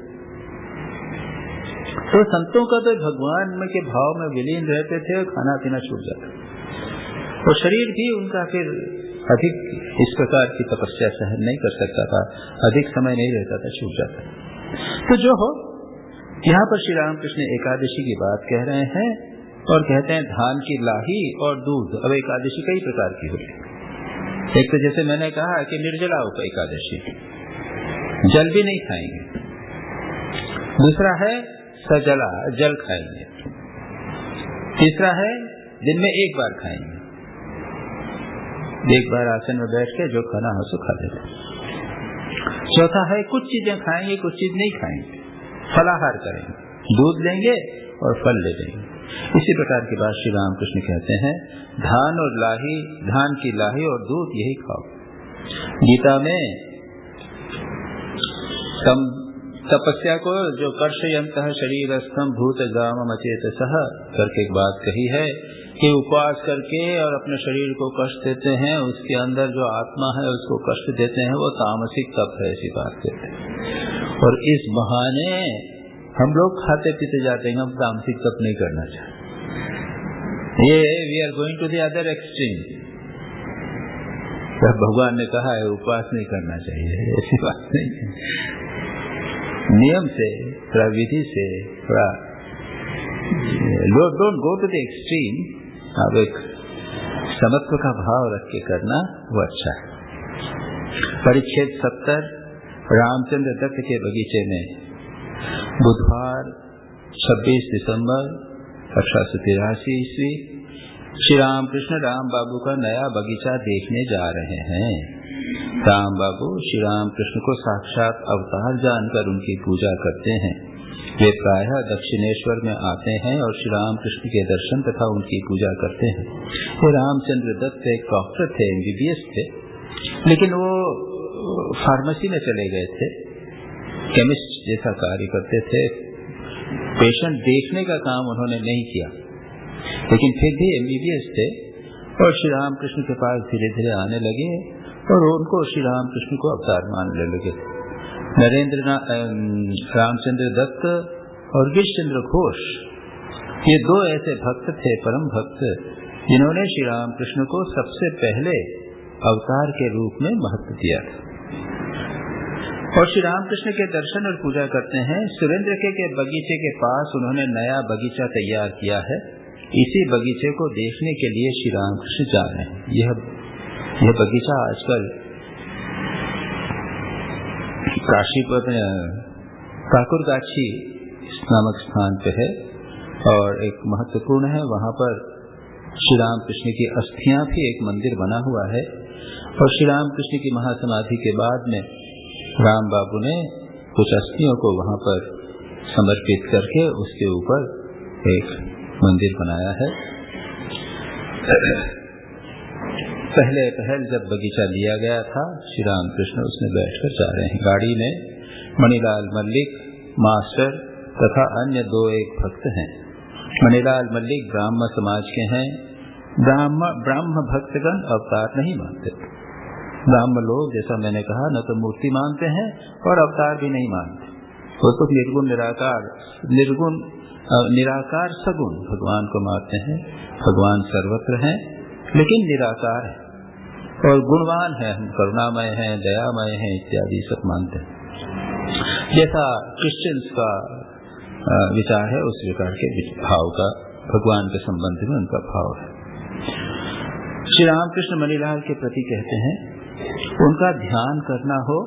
तो संतों का तो भगवान में के भाव में विलीन रहते थे और खाना पीना छूट जाता, और शरीर भी उनका फिर अधिक इस प्रकार की तपस्या सहन नहीं कर सकता था, अधिक समय नहीं रहता था, छूट जाता। तो जो हो, यहाँ पर श्री रामकृष्ण एकादशी की बात कह रहे हैं और कहते हैं धान की लाही और दूध। अब एकादशी कई प्रकार की होती है। एक तो जैसे मैंने कहा कि निर्जला एकादशी, जल भी नहीं खाएंगे। दूसरा है सजला, जल खाएंगे। तीसरा है दिन में 1 बार खाएंगे, 1 बार आसन में बैठ के जो खाना हो सो खा लेते। चौथा है कुछ चीजें खाएंगे, कुछ चीज नहीं खाएंगे, फलाहार करेंगे, दूध लेंगे और फल ले लेंगे। इसी प्रकार की बात श्री रामकृष्ण कहते हैं, धान और लाही, धान की लाही और दूध यही खाओ। गीता में तपस्या को जो कर्षयन्तः शरीरस्थं भूतग्रामम् अचेतसः करके एक बात कही है कि उपवास करके और अपने शरीर को कष्ट देते हैं, उसके अंदर जो आत्मा है उसको कष्ट देते हैं, वो तामसिक तप है, ऐसी बात कहते हैं। और इस बहाने हम लोग खाते पीते जाते हैं, हम तामसिक तप नहीं करना चाहते। ये we are going to the other extreme. भगवान ने कहा है उपवास नहीं करना चाहिए, ऐसी बात नहीं। नियम से, थोड़ा विधि से, थोड़ा don't go to the extreme. अब एक समत्व का भाव रख के करना वो अच्छा है। परिच्छेद 70 रामचंद्र दत्त के बगीचे में बुधवार 26 दिसंबर 1883 ईस्वी श्री रामकृष्ण राम बाबू का नया बगीचा देखने जा रहे हैं। राम बाबू श्री रामकृष्ण को साक्षात अवतार जानकर उनकी पूजा करते हैं। वे प्रायः दक्षिणेश्वर में आते हैं और श्री रामकृष्ण के दर्शन तथा उनकी पूजा करते हैं। ये रामचंद्र दत्त एक डॉक्टर थे, MBBS थे, लेकिन वो फार्मेसी में चले गए थे, केमिस्ट जैसा कार्य करते थे। पेशेंट देखने का काम उन्होंने नहीं किया, लेकिन फिर भी MBBS थे और श्री रामकृष्ण के पास धीरे धीरे आने लगे और उनको श्री रामकृष्ण को अवतार मानने लगे। रामचंद्र दत्त और गिरिश्चंद्र घोष, ये 2 ऐसे भक्त थे, परम भक्त, जिन्होंने श्री रामकृष्ण को सबसे पहले अवतार के रूप में महत्व दिया और श्री रामकृष्ण के दर्शन और पूजा करते हैं। सुरेंद्र के बगीचे के पास उन्होंने नया बगीचा तैयार किया है। इसी बगीचे को देखने के लिए श्री रामकृष्ण जा रहे हैं। यह बगीचा आजकल काशीपुर काकुरगाछी नामक स्थान पे है और एक महत्वपूर्ण है। वहाँ पर श्री रामकृष्ण की अस्थियां भी एक मंदिर बना हुआ है और श्री रामकृष्ण की महासमाधि के बाद में राम बाबू ने कुछ अस्थियों को वहां पर समर्पित करके उसके ऊपर एक मंदिर बनाया है। पहल जब बगीचा लिया गया था, श्री रामकृष्ण उसमें बैठकर जा रहे हैं। गाड़ी में मणिलाल मल्लिक मास्टर तथा अन्य 2-1 भक्त हैं। मणिलाल मल्लिक ब्राह्म समाज के हैं। ब्राह्म भक्तगण अवतार नहीं मानते। ब्राह्म लोग, जैसा मैंने कहा, न तो मूर्ति मानते हैं और अवतार भी नहीं मानते। वो तो निराकार सगुण भगवान को मानते हैं। भगवान सर्वत्र हैं लेकिन निराकार है और गुणवान है, हम करुणामय हैं, दयामय हैं इत्यादि सब मानते हैं। जैसा क्रिश्चियंस का विचार है उस प्रकार के भाव का भगवान के संबंध में उनका भाव है। श्री रामकृष्ण मणिलाल के प्रति कहते हैं, उनका ध्यान करना हो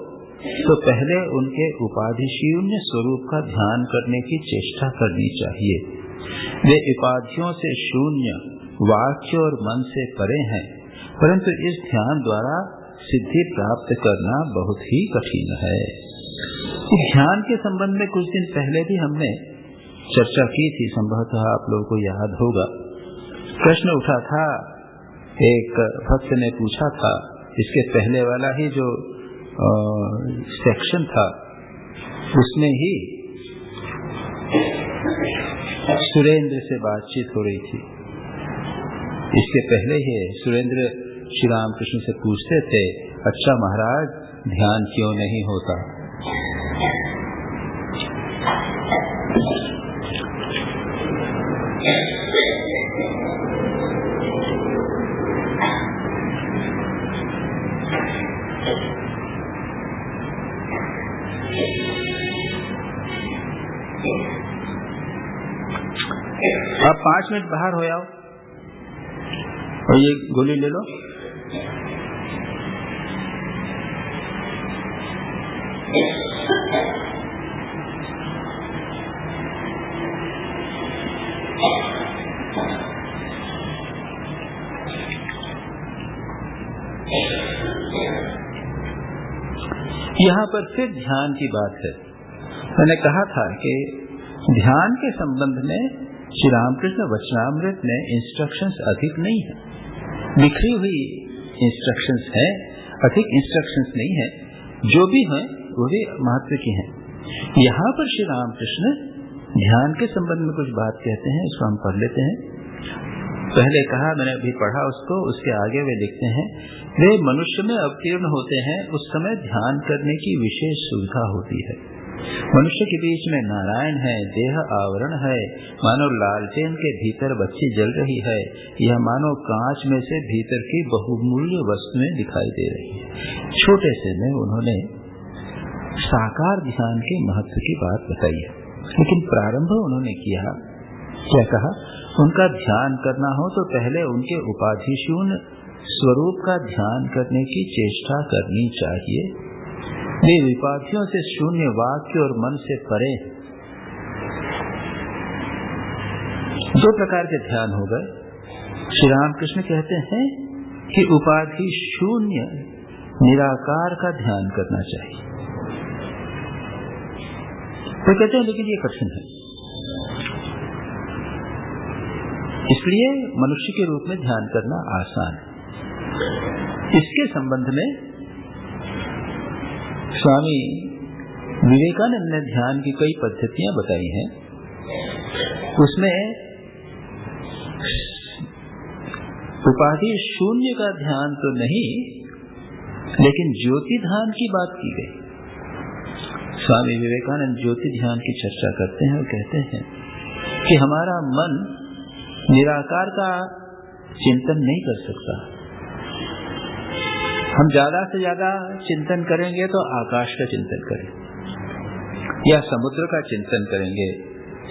तो पहले उनके उपाधि शून्य स्वरूप का ध्यान करने की चेष्टा करनी चाहिए। वे उपाधियों से शून्य, वाक्य और मन से परे हैं, परंतु इस ध्यान द्वारा सिद्धि प्राप्त करना बहुत ही कठिन है। ध्यान के संबंध में कुछ दिन पहले भी हमने चर्चा की थी, संभवतः आप लोगों को याद होगा। प्रश्न उठा था, एक भक्त ने पूछा था, इसके पहले वाला ही जो सेक्शन था उसमें ही सुरेंद्र से बातचीत हो रही थी। इसके पहले ही सुरेंद्र श्री रामकृष्ण से पूछते थे, अच्छा महाराज ध्यान क्यों नहीं होता? आप 5 मिनट बाहर हो जाओ और ये गोली ले लो। यहाँ पर फिर ध्यान की बात है। मैंने कहा था कि ध्यान के संबंध में श्री रामकृष्ण वचनामृत में इंस्ट्रक्शंस अधिक नहीं है, बिखरी हुई इंस्ट्रक्शंस है, अधिक इंस्ट्रक्शंस नहीं है। जो भी हैं वो भी महत्व की हैं। यहाँ पर श्री रामकृष्ण ध्यान के संबंध में कुछ बात कहते हैं, इसको हम पढ़ लेते हैं। पहले कहा, मैंने अभी पढ़ा उसको, उसके आगे वे लिखते हैं, वे मनुष्य में अवतीर्ण होते हैं, उस समय ध्यान करने की विशेष सुविधा होती है। मनुष्य के बीच में नारायण है, देह आवरण है, मानो लालटेन के भीतर बत्ती जल रही है, यह मानो कांच में से भीतर की बहुमूल्य वस्तुएं दिखाई दे रही है। छोटे से में उन्होंने साकार ध्यान के महत्व की बात बताई है, लेकिन प्रारंभ उन्होंने किया, क्या कहा? उनका ध्यान करना हो तो पहले उनके उपाधिशून्य स्वरूप का ध्यान करने की चेष्टा करनी चाहिए। वे विपाधियों से शून्य, वाक्य और मन से परे। 2 प्रकार के ध्यान हो गए। श्री रामकृष्ण कहते हैं कि उपाधि शून्य निराकार का ध्यान करना चाहिए। तो कहते हैं लेकिन ये कठिन है, इसलिए मनुष्य के रूप में ध्यान करना आसान है। इसके संबंध में स्वामी विवेकानंद ने ध्यान की कई पद्धतियां बताई हैं। उसमें उपाधि शून्य का ध्यान तो नहीं, लेकिन ज्योति ध्यान की बात की गई। स्वामी विवेकानंद ज्योति ध्यान की चर्चा करते हैं और कहते हैं कि हमारा मन निराकार का चिंतन नहीं कर सकता। हम ज्यादा से ज्यादा चिंतन करेंगे तो आकाश का चिंतन करें या समुद्र का चिंतन करेंगे,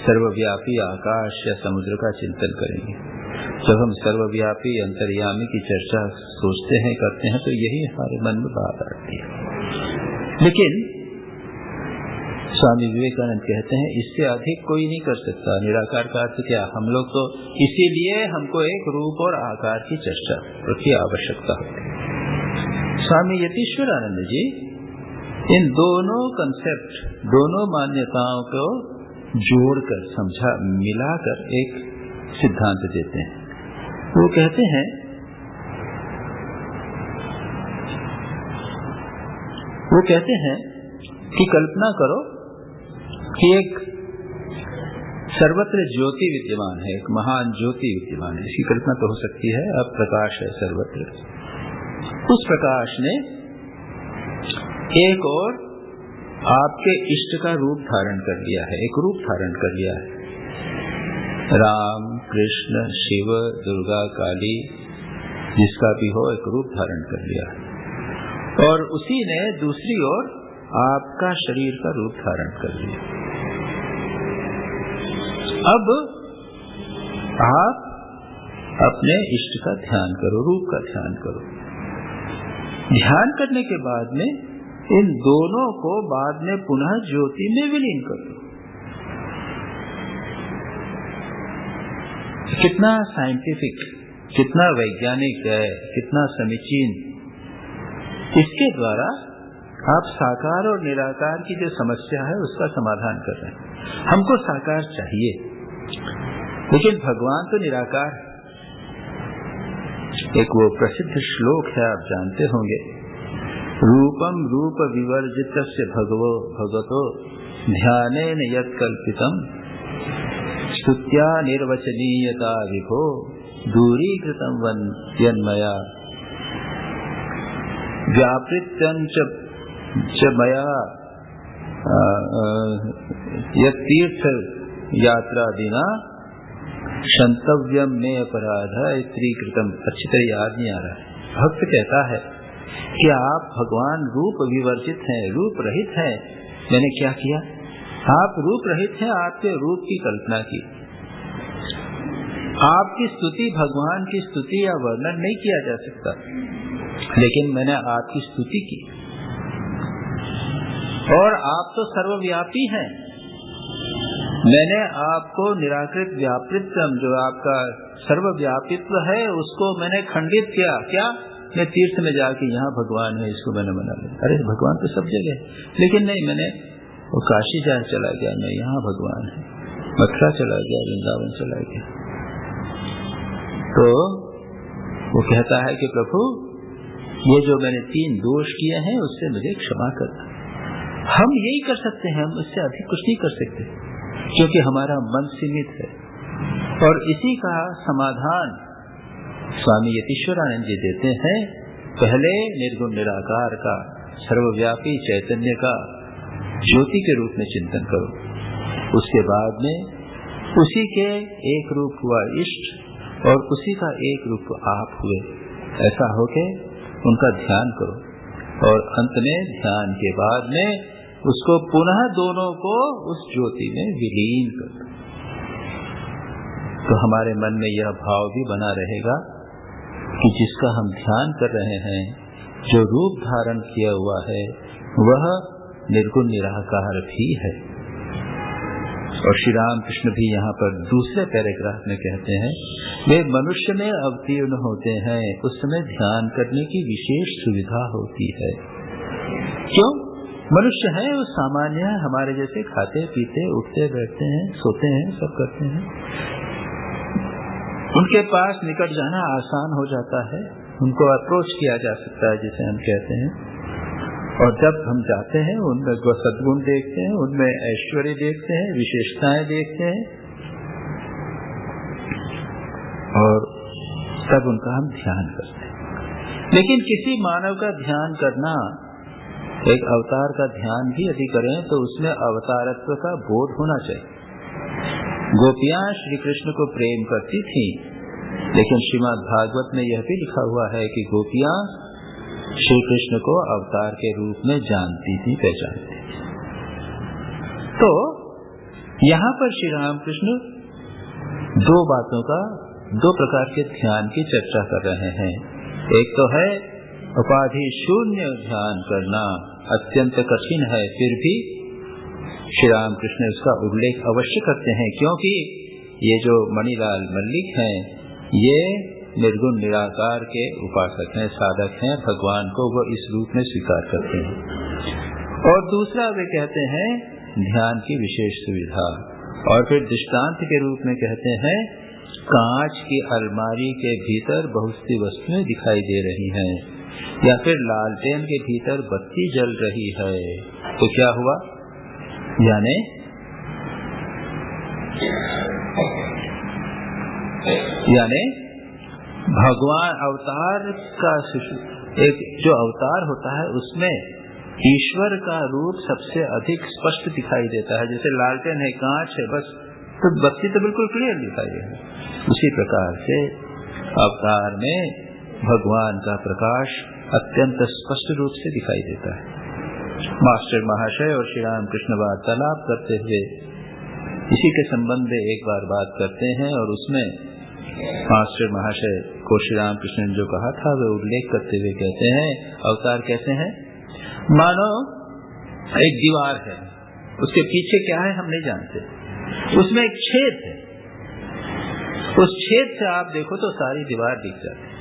सर्वव्यापी आकाश या समुद्र का चिंतन करेंगे। जब हम सर्वव्यापी अंतर्यामी की चर्चा सोचते हैं, करते हैं, तो यही हमारे मन में बात आती है। लेकिन स्वामी विवेकानंद कहते हैं इससे अधिक कोई नहीं कर सकता। निराकार का अर्थ क्या? हम लोग तो इसीलिए हमको एक रूप और आकार की चर्चा की आवश्यकता होती है। स्वामी यतीश्वरानंद जी इन दोनों कंसेप्ट, दोनों मान्यताओं को जोड़कर, समझा, मिलाकर एक सिद्धांत देते हैं। वो कहते हैं कि कल्पना करो कि एक सर्वत्र ज्योति विद्यमान है, एक महान ज्योति विद्यमान है। इसकी कल्पना तो हो सकती है, अब प्रकाश है सर्वत्र। उस प्रकाश ने एक और आपके इष्ट का रूप धारण कर लिया है, एक रूप धारण कर लिया है। राम, कृष्ण, शिव, दुर्गा, काली, जिसका भी हो, एक रूप धारण कर लिया है। और उसी ने दूसरी ओर आपका शरीर का रूप धारण कर लिया। अब आप अपने इष्ट का ध्यान करो, रूप का ध्यान करो। ध्यान करने के बाद में इन दोनों को बाद में पुनः ज्योति में विलीन कर दो। कितना साइंटिफिक, कितना वैज्ञानिक है, कितना समीचीन। इसके द्वारा आप साकार और निराकार की जो समस्या है उसका समाधान कर रहे हैं। हमको साकार चाहिए, लेकिन भगवान तो निराकार है। एक वो प्रसिद्ध श्लोक है, आप जानते होंगे, रूपम रूप विवर्जितस्य भगवतो ध्यानेन यत् कल्पितम स्तुत्या निर्वचनीयता विभो दूरीकृतं यन्मया व्यापृत्यंच मया यतीर्थ यात्रादिना क्षंतव्यम में अपराध स्त्रीकृतम। अच्छी तरह याद नहीं आ रहा है। भक्त कहता है कि आप भगवान रूप विवर्जित हैं, रूप रहित हैं। मैंने क्या किया? आप रूप रहित हैं, आपके रूप की कल्पना की। आपकी स्तुति, भगवान की स्तुति या वर्णन नहीं किया जा सकता, लेकिन मैंने आपकी स्तुति की। और आप तो सर्वव्यापी हैं। मैंने आपको निराकृत व्यापृतम, जो आपका सर्वव्यापित्व है, उसको मैंने खंडित किया। क्या? मैं तीर्थ में जाके यहाँ भगवान है, इसको मैंने मना लिया। अरे भगवान तो सब जगह है, लेकिन नहीं, मैंने वो काशी जा चला गया, मैं यहाँ भगवान है। मथुरा चला गया, वृंदावन चला गया। तो वो कहता है कि प्रभु, ये जो मैंने 3 दोष किए हैं उससे मुझे क्षमा करना। हम यही कर सकते हैं, हम इससे अधिक कुछ नहीं कर सकते, क्योंकि हमारा मन सीमित है। और इसी का समाधान स्वामी यतीश्वरानंद जी देते हैं। पहले निर्गुण निराकार का, सर्वव्यापी चैतन्य का ज्योति के रूप में चिंतन करो। उसके बाद में उसी के एक रूप हुआ इष्ट और उसी का एक रूप आप हुए। ऐसा होके उनका ध्यान करो और अंत में ध्यान के बाद में उसको पुनः दोनों को उस ज्योति में विलीन कर दो। तो हमारे मन में यह भाव भी बना रहेगा कि जिसका हम ध्यान कर रहे हैं, जो रूप धारण किया हुआ है, वह निर्गुण निराकार भी है। और श्री राम कृष्ण भी यहाँ पर दूसरे पैराग्राफ में कहते हैं, वे मनुष्य में अवतीर्ण होते हैं, उस समय ध्यान करने की विशेष सुविधा होती है। क्यों? मनुष्य है, वो सामान्य है, हमारे जैसे खाते पीते, उठते बैठते हैं, सोते हैं, सब करते हैं। उनके पास निकट जाना आसान हो जाता है, उनको अप्रोच किया जा सकता है, जिसे हम कहते हैं। और जब हम जाते हैं, उनमें सद्गुण देखते हैं, उनमें ऐश्वर्य देखते हैं, विशेषताएं देखते हैं, और तब उनका हम ध्यान करते हैं। लेकिन किसी मानव का ध्यान करना, एक अवतार का ध्यान भी यदि करें, तो उसमें अवतारत्व का बोध होना चाहिए। गोपियां श्री कृष्ण को प्रेम करती थीं, लेकिन श्रीमद् भागवत में यह भी लिखा हुआ है कि गोपियां श्री कृष्ण को अवतार के रूप में जानती थी, पहचानती थी। तो यहाँ पर श्री रामकृष्ण दो प्रकार के ध्यान की चर्चा कर रहे हैं। एक तो है उपाधि शून्य ध्यान करना, अत्यंत कठिन है, फिर भी श्री रामकृष्ण इसका उल्लेख अवश्य करते हैं, क्योंकि ये जो मणिलाल मल्लिक हैं, ये निर्गुण निराकार के उपासक हैं, साधक हैं, भगवान को वो इस रूप में स्वीकार करते हैं। और दूसरा वे कहते हैं ध्यान की विशेष सुविधा, और फिर दृष्टांत के रूप में कहते हैं कांच की अलमारी के भीतर बहुत सी वस्तुएं दिखाई दे रही हैं, या फिर लालटेन के भीतर बत्ती जल रही है, तो क्या हुआ? यानी भगवान अवतार का एक जो अवतार होता है उसमें ईश्वर का रूप सबसे अधिक स्पष्ट दिखाई देता है। जैसे लालटेन है, कांच है, बस तो बत्ती तो बिल्कुल क्लियर दिखाई देती। उसी प्रकार से अवतार में भगवान का प्रकाश अत्यंत स्पष्ट रूप से दिखाई देता है। मास्टर महाशय और श्री राम कृष्ण वार्तालाप करते हुए इसी के संबंध में एक बार बात करते हैं, और उसमें मास्टर महाशय को श्री राम कृष्ण ने जो कहा था वे उल्लेख करते हुए कहते हैं अवतार कैसे हैं? मानो एक दीवार है, उसके पीछे क्या है हम नहीं जानते, उसमें एक छेद है, उस छेद से आप देखो तो सारी दीवार दिख जाती है।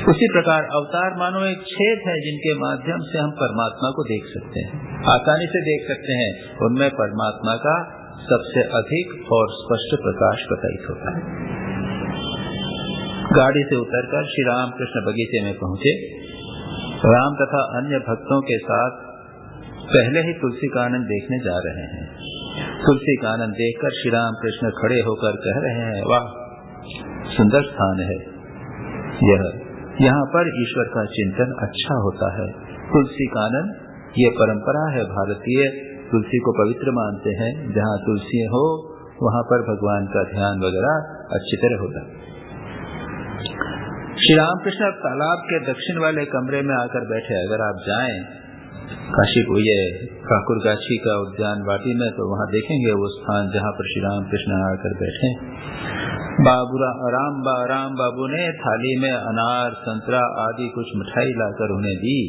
उसी प्रकार अवतार मानो एक छेद है जिनके माध्यम से हम परमात्मा को देख सकते हैं, आसानी से देख सकते हैं। उनमें परमात्मा का सबसे अधिक और स्पष्ट प्रकाश प्रकाशित होता है। गाड़ी से उतरकर श्री राम कृष्ण बगीचे में पहुंचे। राम तथा अन्य भक्तों के साथ पहले ही तुलसी कानन देखने जा रहे हैं। तुलसी कानन देखकर श्री राम कृष्ण खड़े होकर कह रहे हैं, वाह सुंदर स्थान है यह, यहाँ पर ईश्वर का चिंतन अच्छा होता है। तुलसी कानन ये परंपरा है भारतीय, तुलसी को पवित्र मानते हैं। जहाँ तुलसी हो वहाँ पर भगवान का ध्यान वगैरह अच्छी तरह होता है। श्री रामकृष्ण अब तालाब के दक्षिण वाले कमरे में आकर बैठे। अगर आप जाएं काशीपुर ये ठाकुरगाछी का उद्यान वाटी में तो वहाँ देखेंगे वो स्थान जहाँ पर श्री रामकृष्ण आकर बैठे। राम बाबू ने थाली में अनार, संतरा आदि कुछ मिठाई लाकर उन्हें दी।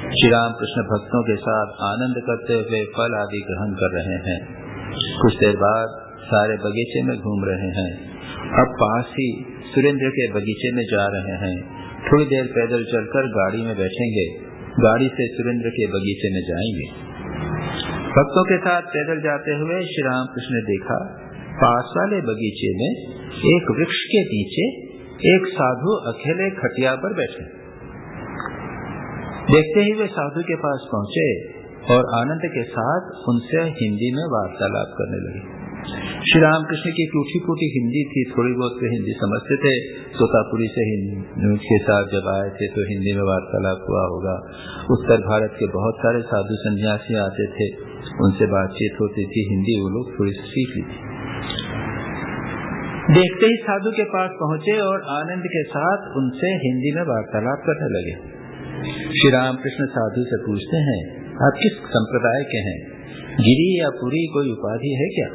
श्री रामकृष्ण भक्तों के साथ आनंद करते हुए फल आदि ग्रहण कर रहे हैं। कुछ देर बाद सारे बगीचे में घूम रहे हैं। अब पास ही सुरेंद्र के बगीचे में जा रहे हैं। थोड़ी देर पैदल चलकर गाड़ी में बैठेंगे, गाड़ी से सुरेंद्र के बगीचे में जाएंगे। भक्तों के साथ पैदल जाते हुए श्री रामकृष्ण ने देखा पास वाले बगीचे में एक वृक्ष के नीचे एक साधु अकेले खटिया पर बैठे। देखते ही वे साधु के पास पहुंचे और आनंद के साथ उनसे हिंदी में वार्तालाप करने लगे। श्री रामकृष्ण की टूटी फूटी हिंदी थी, थोड़ी बहुत तो हिंदी समझते थे। तोतापुरी से के साथ जब आए थे तो हिंदी में वार्तालाप हुआ होगा। उत्तर भारत के बहुत सारे साधु सन्यासी आते थे, उनसे बातचीत होती थी, हिंदी वो लोग थोड़ी सीख ली थी। देखते ही साधु के पास पहुंचे और आनंद के साथ उनसे हिंदी में वार्तालाप करने लगे। श्री रामकृष्ण साधु से पूछते हैं, आप किस संप्रदाय के हैं? गिरी या पुरी कोई उपाधि है क्या?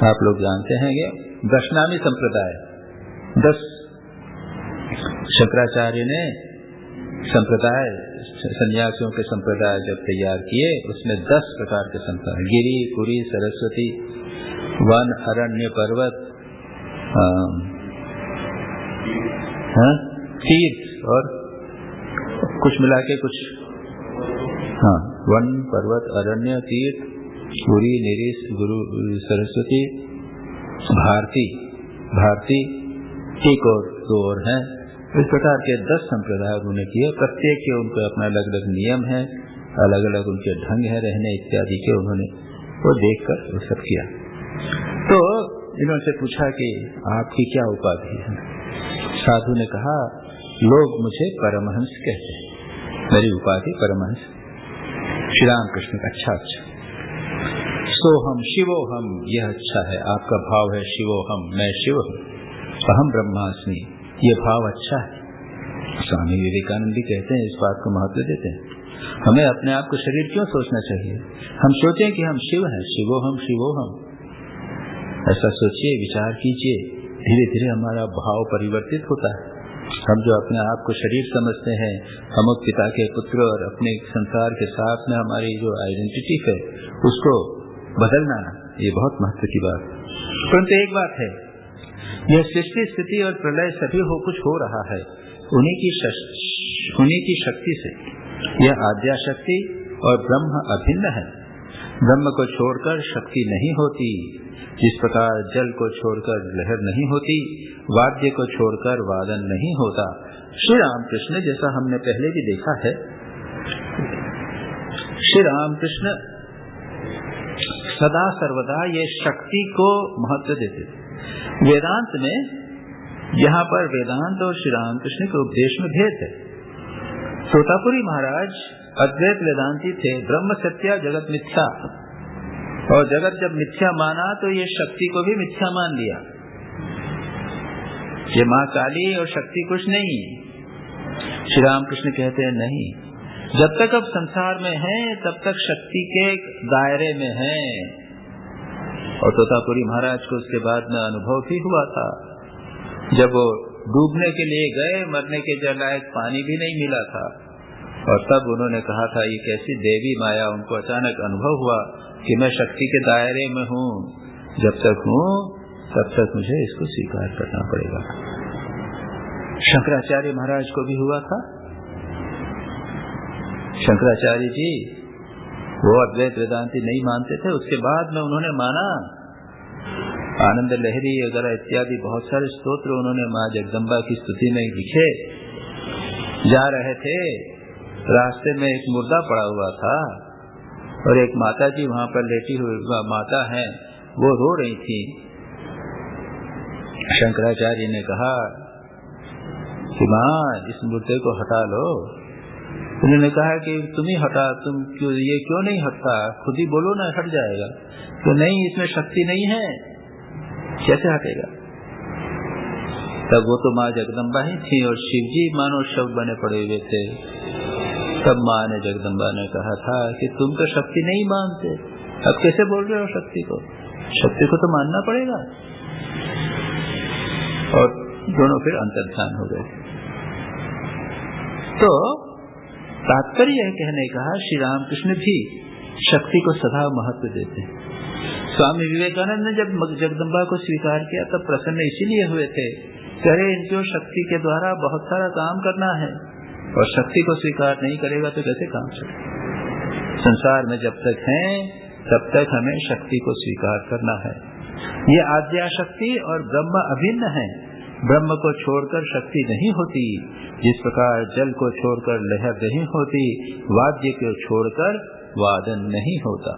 आप लोग जानते हैं क्या? दशनामी संप्रदाय। 10 शंकराचार्य ने संप्रदाय, सन्यासियों के संप्रदाय जब तैयार किए उसमें 10 प्रकार के संप्रदाय, गिरी, पुरी, सरस्वती, वन, अरण्य, पर्वत, तीर्थ और कुछ मिला के कुछ, वन, पर्वत, अरण्य, तीर्थ, पुरी, निरीश, गुरु, सरस्वती, भारती, एक और 2 और हैं। इस प्रकार के 10 संप्रदाय उन्होंने किए। प्रत्येक के उनके अपना अलग अलग नियम है, अलग अलग उनके ढंग है रहने इत्यादि के, उन्होंने वो देखकर वो सब किया। तो इन्होंने पूछा कि आपकी क्या उपाधि है? साधु ने कहा, लोग मुझे परमहंस कहते हैं, मेरी उपाधि परमहंस। श्री रामकृष्ण का अच्छा, सोहम शिवोहम, यह अच्छा है, आपका भाव है शिवोहम, मैं शिव हूँ, अहम ब्रह्मास्मि, ये भाव अच्छा है। स्वामी विवेकानंद भी कहते हैं, इस बात को महत्व देते हैं। हमें अपने आप को शरीर क्यों सोचना चाहिए? हम सोचें कि हम शिव हैं, शिवोहम शिवोहम, ऐसा सोचिए, विचार कीजिए, धीरे धीरे हमारा भाव परिवर्तित होता है। हम जो अपने आप को शरीर समझते हैं, हम पिता के पुत्र और अपने संसार के साथ में हमारी जो आइडेंटिटी है उसको बदलना, ये बहुत महत्व की बात। परंतु एक बात है, यह सृष्टि स्थिति और प्रलय सभी कुछ हो रहा है उन्हीं की शक्ति से। यह आद्या शक्ति और ब्रह्म अभिन्न है। ब्रह्म को छोड़कर शक्ति नहीं होती, जिस प्रकार जल को छोड़कर लहर नहीं होती, वाद्य को छोड़कर वादन नहीं होता। श्री रामकृष्ण, जैसा हमने पहले भी देखा है, श्री रामकृष्ण सदा सर्वदा ये शक्ति को महत्व देते थे। वेदांत में, यहाँ पर वेदांत और श्री रामकृष्ण के उपदेश में भेद है। तोतापुरी महाराज अद्वैत वेदांती थे, ब्रह्म सत्य जगत मिथ्या, और जगत जब मिथ्या माना तो ये शक्ति को भी मिथ्या मान लिया। ये माँ काली और शक्ति कुछ नहीं। श्री रामकृष्ण कहते हैं नहीं, जब तक अब संसार में है तब तक शक्ति के दायरे में है। और तोतापुरी महाराज को उसके बाद में अनुभव भी हुआ था, जब वो डूबने के लिए गए, मरने के लायक पानी भी नहीं मिला था, और तब उन्होंने कहा था ये कैसी देवी माया। उनको अचानक अनुभव हुआ कि मैं शक्ति के दायरे में हूँ, जब तक हूँ तब तक मुझे इसको स्वीकार करना पड़ेगा। शंकराचार्य महाराज को भी हुआ था। शंकराचार्य जी वो अद्वैत वेदांती नहीं मानते थे, उसके बाद में उन्होंने माना। आनंद लहरी वगैरह इत्यादि बहुत सारे स्तोत्र उन्होंने माँ जगदम्बा की स्तुति में लिखे। जा रहे थे, रास्ते में एक मुर्दा पड़ा हुआ था और एक माता जी वहां पर लेटी हुई माता हैं, वो रो रही थी। शंकराचार्य ने कहा कि माँ इस मुर्दे को हटा लो। उन्होंने कहा कि तुम ही हटा, तुम क्यों, ये क्यों नहीं हटता, खुद ही बोलो ना, हट जाएगा। तो नहीं, इसमें शक्ति नहीं है, कैसे हटेगा। तब वो तो माँ जगदम्बा ही थी और शिव जी मानो शव बने पड़े हुए थे। तब माँ ने जगदम्बा ने कहा था कि तुम तो शक्ति नहीं मानते, अब कैसे बोल रहे हो शक्ति को, शक्ति को तो मानना पड़ेगा। और दोनों फिर अंतर्ध्यान हो गए। तो तात्पर्य यह कहने का, श्री रामकृष्ण भी शक्ति को सदा महत्व देते। स्वामी विवेकानंद ने जब जगदम्बा को स्वीकार किया तब प्रसन्न इसीलिए हुए थे, करे इनको शक्ति के द्वारा बहुत सारा काम करना है, और शक्ति को स्वीकार नहीं करेगा तो कैसे काम चलेगा। संसार में जब तक हैं तब तक हमें शक्ति को स्वीकार करना है। ये आद्या शक्ति और ब्रह्म अभिन्न है। ब्रह्म को छोड़कर शक्ति नहीं होती, जिस प्रकार जल को छोड़कर लहर नहीं होती, वाद्य को छोड़कर वादन नहीं होता।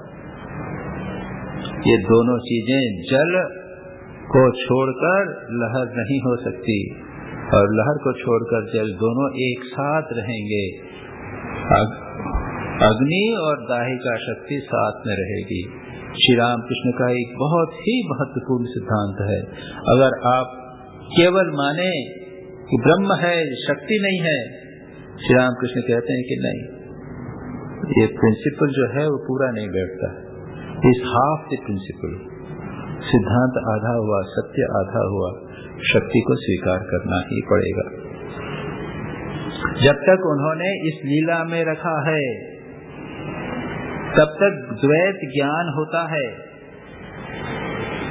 ये दोनों चीजें, जल को छोड़कर लहर नहीं हो सकती और लहर को छोड़कर जल, दोनों एक साथ रहेंगे। अग्नि और दाहिका शक्ति साथ में रहेगी। श्री रामकृष्ण का एक बहुत ही महत्वपूर्ण सिद्धांत है। अगर आप केवल माने कि ब्रह्म है, शक्ति नहीं है, श्री रामकृष्ण कहते हैं कि नहीं, ये प्रिंसिपल जो है वो पूरा नहीं बैठता। इस हाफ द प्रिंसिपल, सिद्धांत आधा हुआ, सत्य आधा हुआ, शक्ति को स्वीकार करना ही पड़ेगा। जब तक उन्होंने इस लीला में रखा है तब तक द्वैत ज्ञान होता है।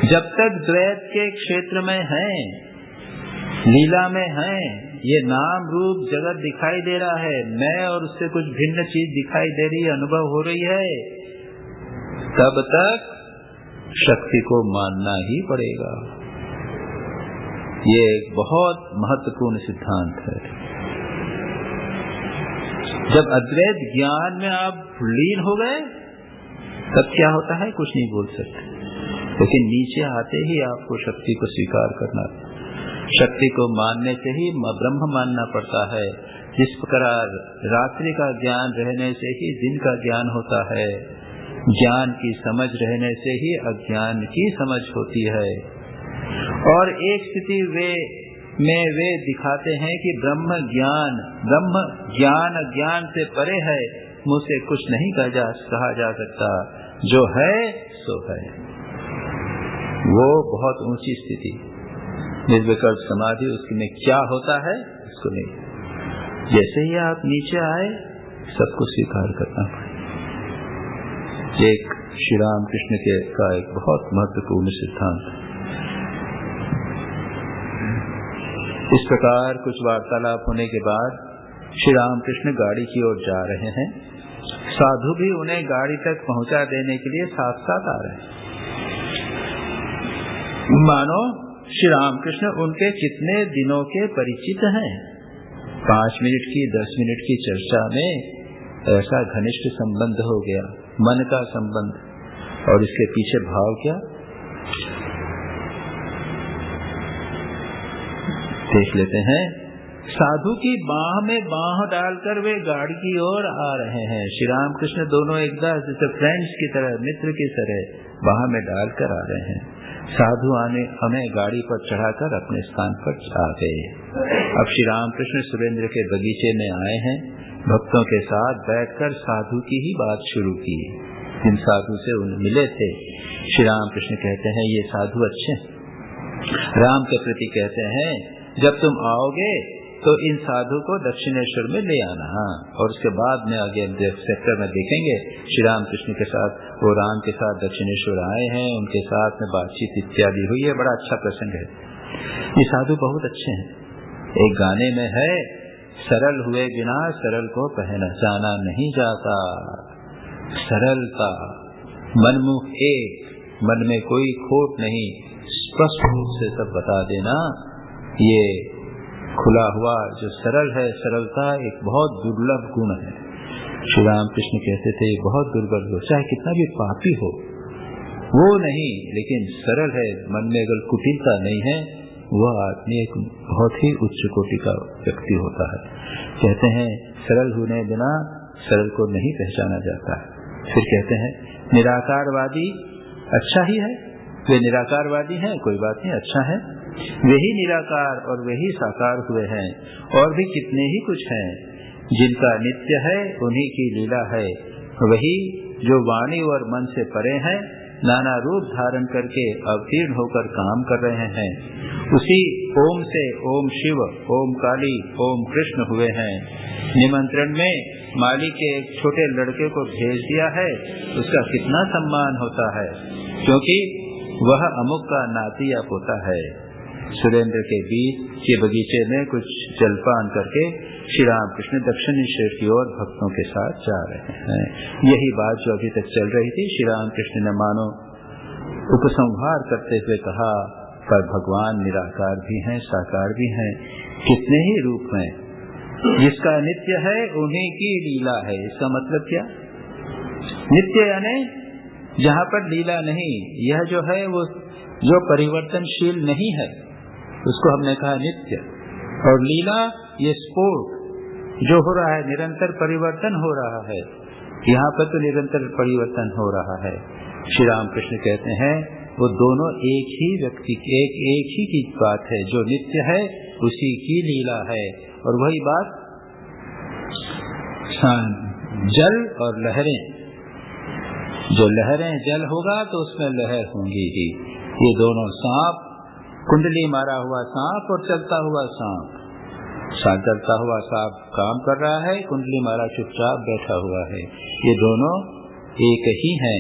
जब तक द्वैत के क्षेत्र में हैं, लीला में हैं, ये नाम रूप जगत दिखाई दे रहा है, मैं और उससे कुछ भिन्न चीज दिखाई दे रही है, अनुभव हो रही है, तब तक शक्ति को मानना ही पड़ेगा। ये एक बहुत महत्वपूर्ण सिद्धांत है। जब अद्वैत ज्ञान में आप लीन हो गए तब क्या होता है, कुछ नहीं बोल सकते, लेकिन नीचे आते ही आपको शक्ति को स्वीकार करना, शक्ति को मानने से ही ब्रह्म मानना पड़ता है। जिस प्रकार रात्रि का ज्ञान रहने से ही दिन का ज्ञान होता है, ज्ञान की समझ रहने से ही अज्ञान की समझ होती है। और एक स्थिति वे दिखाते हैं कि ब्रह्म ज्ञान अज्ञान से परे है, मुझसे कुछ नहीं कहा जा सकता, जो है सो है। वो बहुत ऊंची स्थिति, निर्विकल्प समाधि, उसमें क्या होता है इसको नहीं। जैसे ही आप नीचे आए सबको स्वीकार करना पड़ेगा। एक श्री राम कृष्ण का एक बहुत महत्वपूर्ण सिद्धांत। इस प्रकार कुछ वार्तालाप होने के बाद श्री रामकृष्ण गाड़ी की ओर जा रहे हैं। साधु भी उन्हें गाड़ी तक पहुंचा देने के लिए साथ साथ आ रहे हैं। मानो श्री रामकृष्ण उनके कितने दिनों के परिचित हैं। 5 मिनट की 10 मिनट की चर्चा में ऐसा घनिष्ठ संबंध हो गया, मन का संबंध। और इसके पीछे भाव क्या, देख लेते हैं। साधु की बाह में बाह डालकर वे गाड़ी की ओर आ रहे हैं। श्री रामकृष्ण दोनों एकदम जैसे फ्रेंड्स की तरह, मित्र की तरह बाह में डालकर आ रहे हैं। साधु हमें गाड़ी पर चढ़ाकर अपने स्थान पर आ गए। अब श्री रामकृष्ण सुरेंद्र के बगीचे में आए हैं। भक्तों के साथ बैठकर साधु की ही बात शुरू की। जिन साधु से उन मिले थे, श्री रामकृष्ण कहते हैं ये साधु अच्छे। राम के प्रति कहते हैं जब तुम आओगे तो इन साधु को दक्षिणेश्वर में ले आना। और उसके बाद में आगे सेक्टर में देखेंगे श्री रामकृष्ण के साथ, वो राम के साथ दक्षिणेश्वर आए हैं, उनके साथ में बातचीत इत्यादि हुई है। बड़ा अच्छा प्रसंग है। ये साधु बहुत अच्छे हैं। एक गाने में है, सरल हुए बिना सरल को पहचाना नहीं जाता। सरलता, मनमुख एक, मन में कोई खोट नहीं, स्पष्ट रूप से सब बता देना, ये खुला हुआ जो सरल है, सरलता एक बहुत दुर्लभ गुण है। श्री रामकृष्ण कहते थे बहुत दुर्लभ हो, चाहे कितना भी पापी हो, वो नहीं, लेकिन सरल है, मन में अगर कुटिलता नहीं है, वह आदमी एक बहुत ही उच्च कोटि का व्यक्ति होता है। कहते हैं सरल होने बिना सरल को नहीं पहचाना जाता। फिर कहते हैं निराकारवादी अच्छा ही है, वे निराकारवादी हैं, कोई बात नहीं, अच्छा है। वही निराकार और वही साकार हुए हैं, और भी कितने ही कुछ हैं जिनका नित्य है, उन्हीं की लीला है। वही जो वाणी और मन से परे हैं, नाना रूप धारण करके अवतीर्ण होकर काम कर रहे हैं। उसी ओम से ओम शिव, ओम काली, ओम कृष्ण हुए हैं। निमंत्रण में मालिक के एक छोटे लड़के को भेज दिया है, उसका कितना सम्मान होता है, क्योंकि वह अमुक का नाती या पोता है। सुरेंद्र के बीच के बगीचे में कुछ जलपान करके श्री रामकृष्ण दक्षिणेश्वर की ओर भक्तों के साथ जा रहे हैं। यही बात जो अभी तक चल रही थी। श्री रामकृष्ण ने मानो उपसंहार करते हुए कहा, पर भगवान निराकार भी हैं, साकार भी हैं, कितने ही रूप में, जिसका नित्य है उन्हीं की लीला है। इसका मतलब क्या, नित्य यानी जहाँ पर लीला नहीं, यह जो है वो जो परिवर्तनशील नहीं है उसको हमने कहा नित्य। और लीला ये स्पोर्ट जो हो रहा है, निरंतर परिवर्तन हो रहा है, यहाँ पर तो निरंतर परिवर्तन हो रहा है। श्री रामकृष्ण कहते हैं वो दोनों एक ही व्यक्ति एक ही की बात है, जो नित्य है उसी की लीला है। और वही बात जल और लहरें, जो लहरें जल होगा तो उसमें लहर होंगी ही। ये दोनों सांप, कुंडली मारा हुआ सांप और चलता हुआ सांप, चलता हुआ सांप काम कर रहा है, कुंडली मारा चुपचाप बैठा हुआ है, ये दोनों एक ही हैं।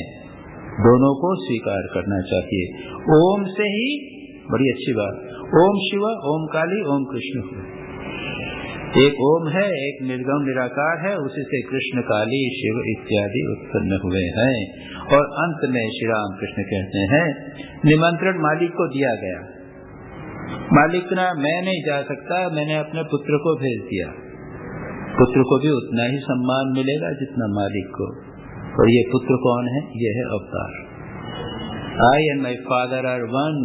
दोनों को स्वीकार करना चाहिए। ओम से ही, बड़ी अच्छी बात, ओम शिव, ओम काली, ओम कृष्ण। एक ओम है, एक निर्गम निराकार है, उसी से कृष्ण, काली, शिव इत्यादि उत्पन्न हुए हैं। और अंत में श्री राम कृष्ण कहते हैं निमंत्रण मालिक को दिया गया। मालिक ना, मैं नहीं जा सकता, मैंने अपने पुत्र को भेज दिया। पुत्र को भी उतना ही सम्मान मिलेगा जितना मालिक को। और ये पुत्र कौन है, ये है अवतार। I and my father are one,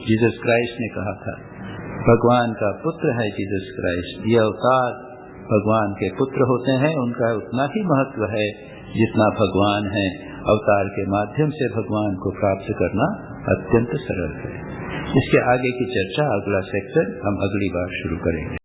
Jesus Christ ने कहा था। भगवान का पुत्र है जीसस क्राइस्ट। ये अवतार भगवान के पुत्र होते हैं, उनका उतना ही महत्व है जितना भगवान है। अवतार के माध्यम से भगवान को प्राप्त करना अत्यंत सरल है। इसके आगे की चर्चा, अगला सेक्शन हम अगली बार शुरू करेंगे।